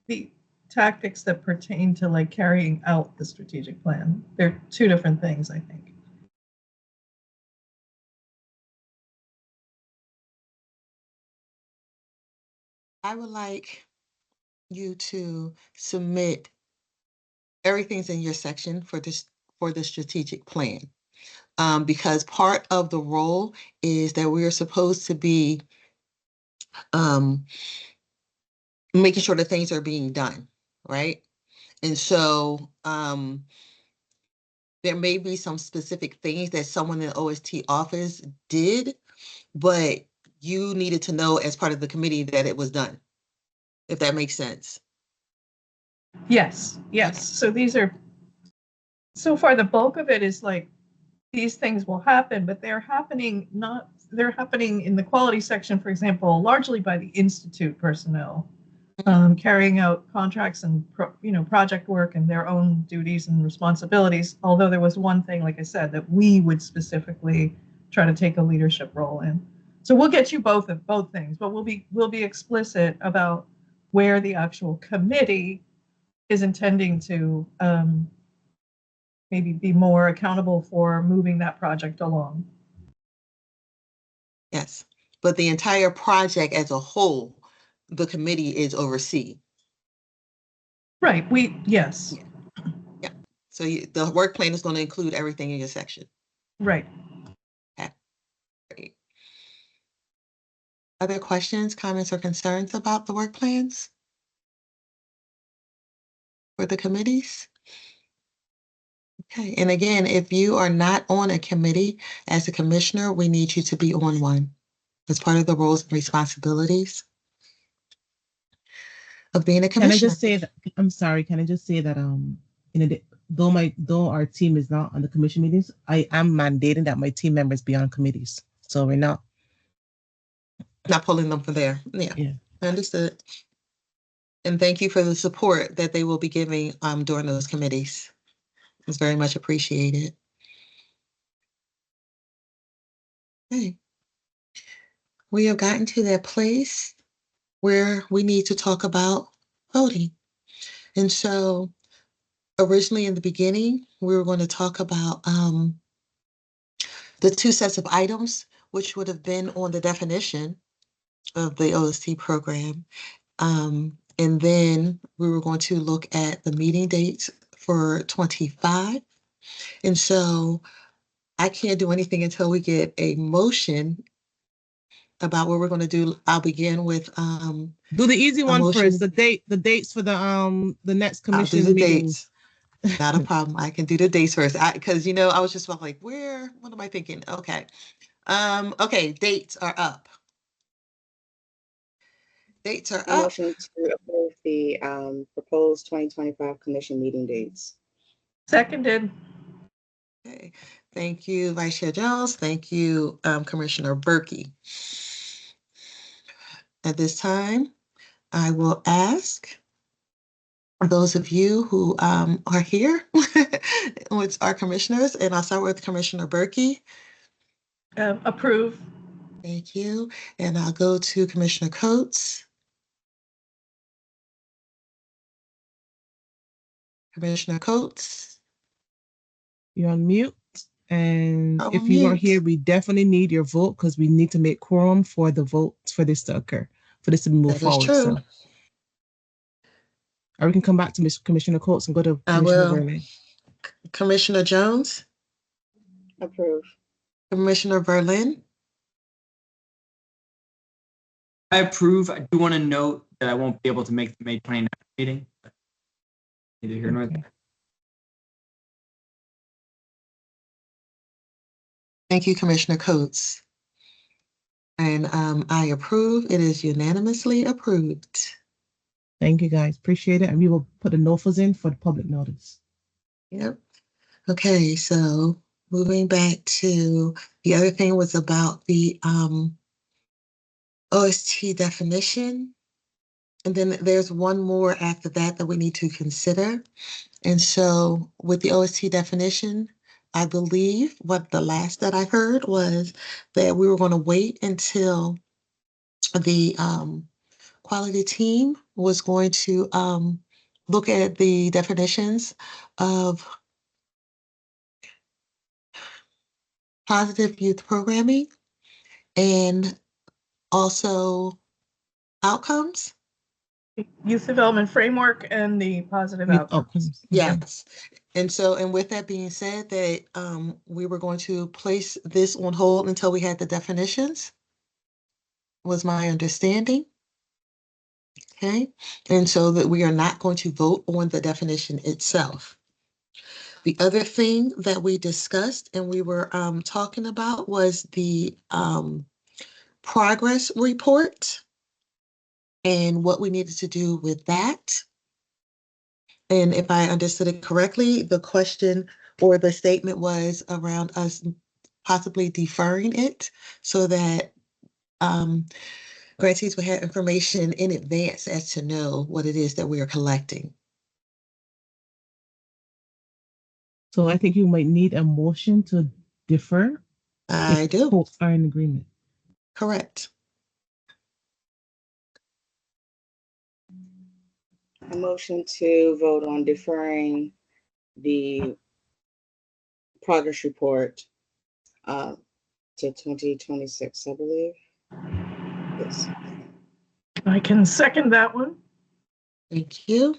the tactics that pertain to like carrying out the strategic plan? They're two different things, I think.
I would like you to submit everything's in your section for the strategic plan. Because part of the role is that we are supposed to be making sure that things are being done, right? And so there may be some specific things that someone in the OST office did, but you needed to know as part of the committee that it was done, if that makes sense.
Yes, yes.
Okay.
So these are, so far the bulk of it is like, these things will happen, but they're happening in the quality section, for example, largely by the Institute personnel, carrying out contracts and project work and their own duties and responsibilities. Although there was one thing, like I said, that we would specifically try to take a leadership role in. So we'll get you both things, but we'll be explicit about where the actual committee is intending to maybe be more accountable for moving that project along.
Yes, but the entire project as a whole, the committee is oversee.
Right. Yes.
Yeah. So the work plan is going to include everything in your section.
Right.
Okay. Great. Other questions, comments, or concerns about the work plans for the committees? Okay, and again, if you are not on a committee as a commissioner, we need you to be on one as part of the roles and responsibilities of being a
Can I
commissioner.
just say that? I'm sorry. Can I just say that though our team is not on the commission meetings, I am mandating that my team members be on committees. So we're not
pulling them from there. Yeah.
Yeah.
Understood. And thank you for the support that they will be giving during those committees. It's very much appreciated. Okay. We have gotten to that place where we need to talk about voting. And so originally in the beginning, we were going to talk about the two sets of items, which would have been on the definition of the OST program. And then we were going to look at the meeting dates for 25. And so I can't do anything until we get a motion about what we're going to do. I'll begin with
Do the easy one
motion.
first. The dates for the next
I'll do
commission
the
meetings.
dates. Not a problem. I can do the dates first. Because I was just like, what am I thinking? Okay. Okay, dates are up. Dates are up.
Motion to approve the proposed 2025 commission meeting dates.
Seconded.
Okay. Thank you, Vice Chair Jones. Thank you, Commissioner Berkey. At this time, I will ask those of you who are here, which are commissioners, and I'll start with Commissioner Berkey.
Approve.
Thank you. And I'll go to Commissioner Coates. Commissioner Coates.
You're on mute. And
I'm
if
on
you aren't
mute.
here, we definitely need your vote because we need to make quorum for the vote for this to occur, for this to move
That is
forward.
true.
So, or we can come back to Commissioner Coates and go to
I
Commissioner
will.
Verlin.
Commissioner Jones.
Approve.
Commissioner Verlin.
I approve. I do want to note that I won't be able to make the May 29th meeting. Neither here nor there.
Thank you, Commissioner Coates. And I approve. It is unanimously approved.
Thank you, guys. Appreciate it. And we will put the NOFAs in for the public notice.
Yep. Okay, so moving back to the other thing was about the OST definition. And then there's one more after that that we need to consider. And so with the OST definition, I believe what the last that I heard was that we were going to wait until the quality team was going to look at the definitions of positive youth programming and also outcomes.
Youth development framework and the positive
Youth
outcomes.
outcomes. Mhm.
Yes. And with that being said, that we were going to place this on hold until we had the definitions, was my understanding. Okay. And so that we are not going to vote on the definition itself. The other thing that we discussed and we were talking about was the progress report and what we needed to do with that. And if I understood it correctly, the question or the statement was around us possibly deferring it so that grantees would have information in advance as to know what it is that we are collecting.
So I think you might need a motion to defer
I do.
folks are in agreement.
Correct.
A motion to vote on deferring the progress report to 2026, I believe. Yes.
I can second that one.
Thank you.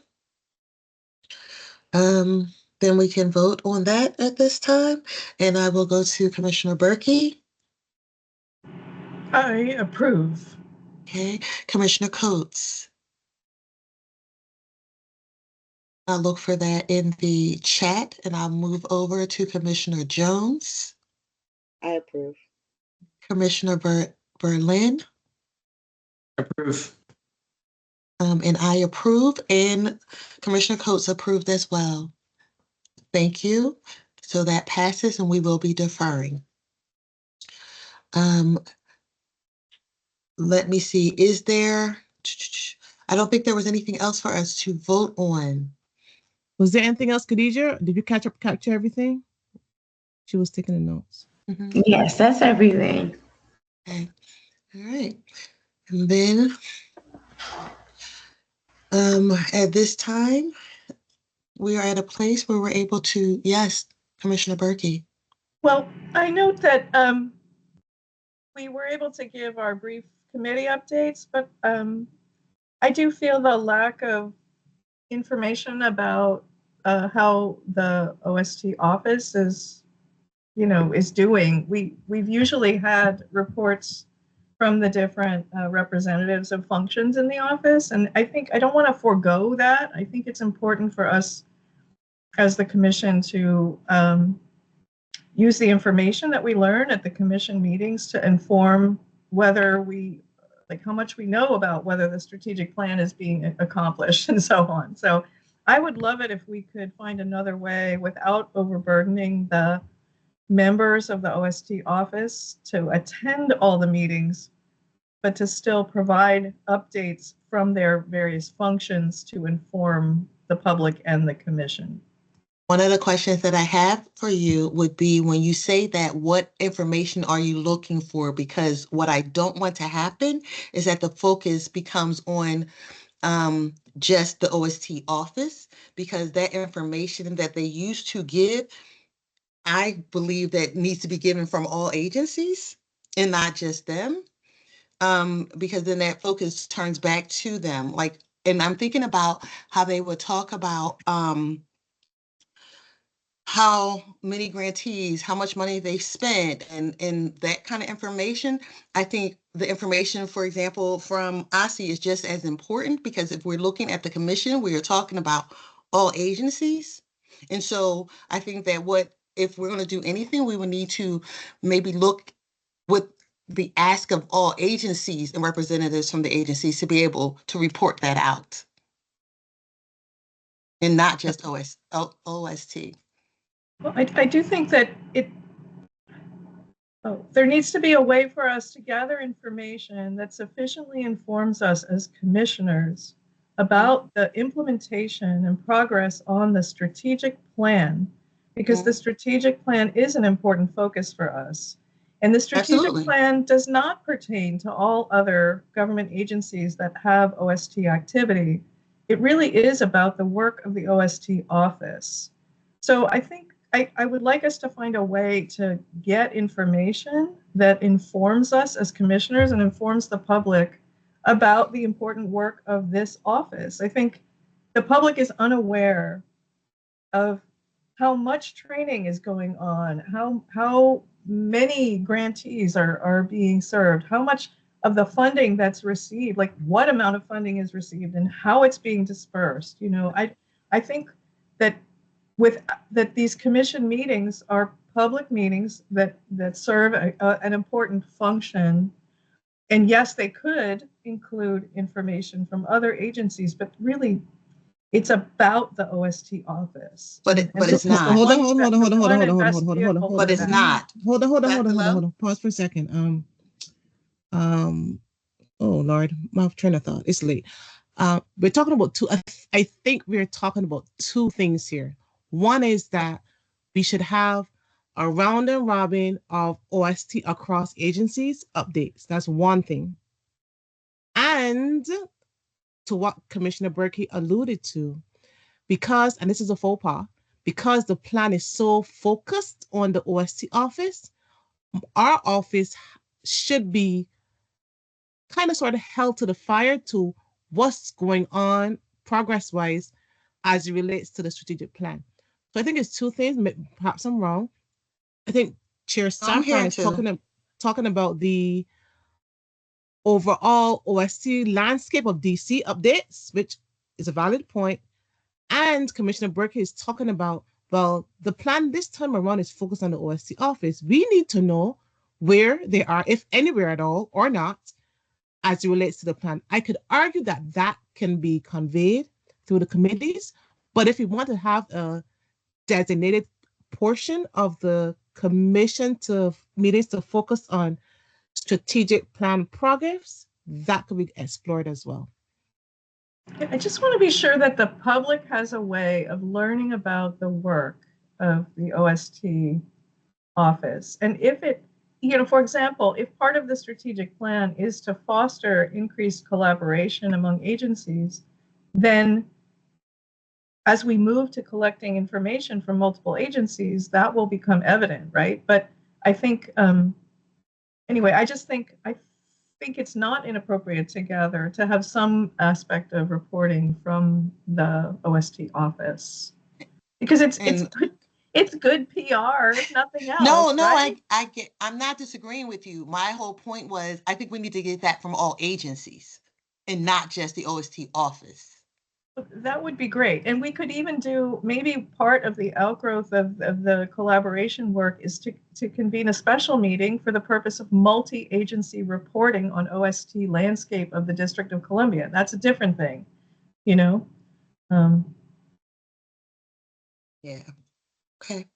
Then we can vote on that at this time. And I will go to Commissioner Berkey.
I approve.
Okay. Commissioner Coates. I'll look for that in the chat and I'll move over to Commissioner Jones.
I approve.
Commissioner Berlin.
Approve.
And I approve, and Commissioner Coates approved as well. Thank you. So that passes, and we will be deferring. Let me see. Is there? I don't think there was anything else for us to vote on.
Was there anything else, Khadija? Did you capture everything? She was taking the notes.
Mm-hmm.
Yes, that's everything.
Okay. All right. And then at this time, we are at a place where we're able to, yes, Commissioner Berkey.
Well, I note that we were able to give our brief committee updates, but I do feel the lack of information about how the OST office is doing. We've usually had reports from the different representatives of functions in the office, and I don't want to forego that. I think it's important for us as the commission to use the information that we learn at the commission meetings to inform whether how much we know about whether the strategic plan is being accomplished and so on. So I would love it if we could find another way without overburdening the members of the OST office to attend all the meetings, but to still provide updates from their various functions to inform the public and the commission.
One of the questions that I have for you would be, when you say that, what information are you looking for? Because what I don't want to happen is that the focus becomes on just the OST office, because that information that they used to give, I believe that needs to be given from all agencies and not just them, because then that focus turns back to them. And I'm thinking about how they would talk about how many grantees, how much money they spent, and that kind of information. I think the information, for example, from OSI is just as important, because if we're looking at the commission, we are talking about all agencies. And so I think that if we're going to do anything, we would need to maybe look with the ask of all agencies and representatives from the agencies to be able to report that out. And not just OST.
Well, I do think that Oh, there needs to be a way for us to gather information that sufficiently informs us as commissioners about the implementation and progress on the strategic plan, because the strategic plan is an important focus for us. And the strategic
Absolutely.
plan does not pertain to all other government agencies that have OST activity. It really is about the work of the OST office. So I think I would like us to find a way to get information that informs us as commissioners and informs the public about the important work of this office. I think the public is unaware of how much training is going on, how many grantees are being served, how much of the funding that's received, like what amount of funding is received and how it's being dispersed. I think that with that these commission meetings are public meetings that serve an important function. And yes, they could include information from other agencies, but really it's about the OST office.
But it's not.
Hold on.
But it's not.
Hold on. Pause for a second. Oh Lord, my train of thought. It's late. We're talking about two. I think we're talking about two things here. One is that we should have a round and robin of OST across agencies updates. That's one thing. And to what Commissioner Berkey alluded to, because, and this is a faux pas, because the plan is so focused on the OST office, our office should be kind of sort of held to the fire to what's going on progress-wise as it relates to the strategic plan. So I think it's two things. Perhaps I'm wrong. I think Chair Safran is talking about the overall OST landscape of DC updates, which is a valid point. And Commissioner Berkey is talking about, well, the plan this time around is focused on the OST office. We need to know where they are, if anywhere at all, or not, as it relates to the plan. I could argue that that can be conveyed through the committees, but if you want to have a designated portion of the commission to meetings to focus on strategic plan progress, that could be explored as well.
I just want to be sure that the public has a way of learning about the work of the OST office. And if it, for example, if part of the strategic plan is to foster increased collaboration among agencies, then as we move to collecting information from multiple agencies, that will become evident, right? But I think, anyway, I think it's not inappropriate to have some aspect of reporting from the OST office, because it's good PR, if nothing else.
No,
right?
I'm not disagreeing with you. My whole point was, I think we need to get that from all agencies and not just the OST office.
That would be great. And we could even do, maybe part of the outgrowth of the collaboration work is to convene a special meeting for the purpose of multi-agency reporting on OST landscape of the District of Columbia. That's a different thing,
Yeah. Okay.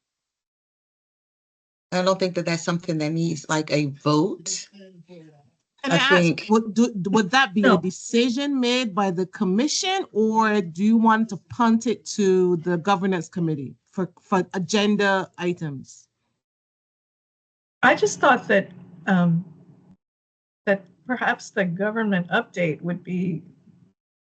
I don't think that that's something that needs like a vote.
And I think would that be a decision made by the commission, or do you want to punt it to the governance committee for agenda items?
I just thought that that perhaps the government update would be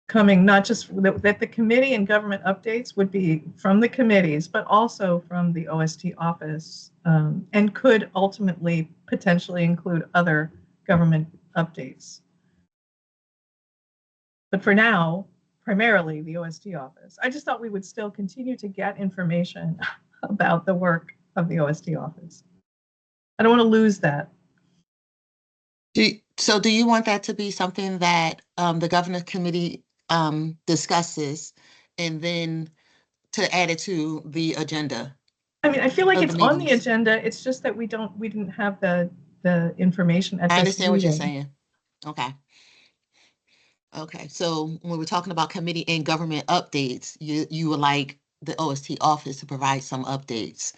coming, not just that the committee and government updates would be from the committees, but also from the OST office, and could ultimately potentially include other government updates. But for now, primarily the OST office. I just thought we would still continue to get information about the work of the OST office. I don't want to lose that.
So do you want that to be something that the governance committee discusses, and then to add it to the agenda?
I mean, I feel like it's on the agenda. It's just that we didn't have the information at this meeting.
I understand what you're saying. Okay. So when we're talking about committee and government updates, you would like the OST office to provide some updates.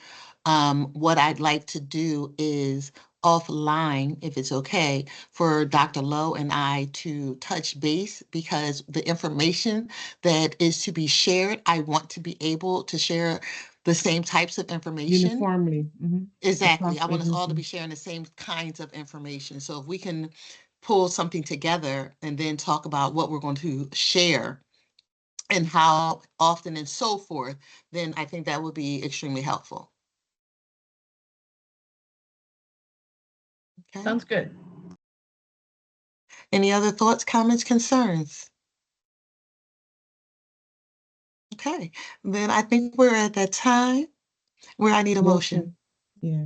What I'd like to do is offline, if it's okay, for Dr. Lowe and I to touch base, because the information that is to be shared, I want to be able to share the same types of information.
Uniformly.
Exactly. I
Across
want us all to be
agencies.
sharing the same kinds of information. So if we can pull something together and then talk about what we're going to share and how often and so forth, then I think that would be extremely helpful. Okay.
Sounds good.
Any other thoughts, comments, concerns? Okay, then I think we're at that time where I need a motion.
Yeah.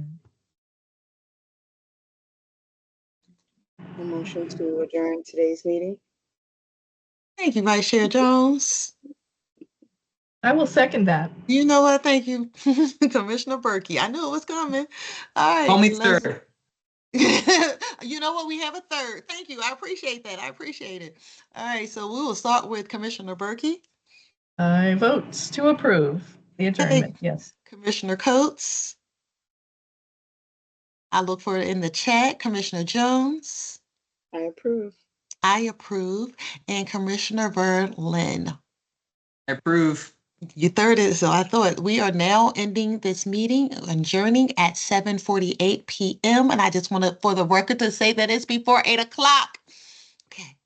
A motion to adjourn today's meeting.
Thank you, Vice Chair Jones.
I will second that.
You know what? Thank you, Commissioner Berkey. I knew it was coming. All right.
Call me
let's-
third.
You know what? We have a third. Thank you. I appreciate that. I appreciate it. All right. So we will start with Commissioner Berkey.
I vote to approve the adjournment. Yes.
Commissioner Coates. I look for it in the chat. Commissioner Jones.
I approve.
I approve. And Commissioner Verlin.
I approve.
You third is, so I thought we are now ending this meeting, adjourning at 7:48 p.m. And I just want to, for the record, to say that it's before 8 o'clock. Okay.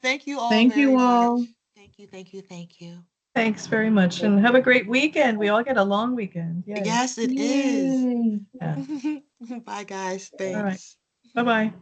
Thank you all
Thank
very
you
much.
all.
Thank you, thank you, thank you.
Thanks very much, and have a great weekend. We all get a long weekend. Yay.
Yes, it is.
Yay.
Yeah.
Bye, guys. Thanks.
All right. Bye-bye.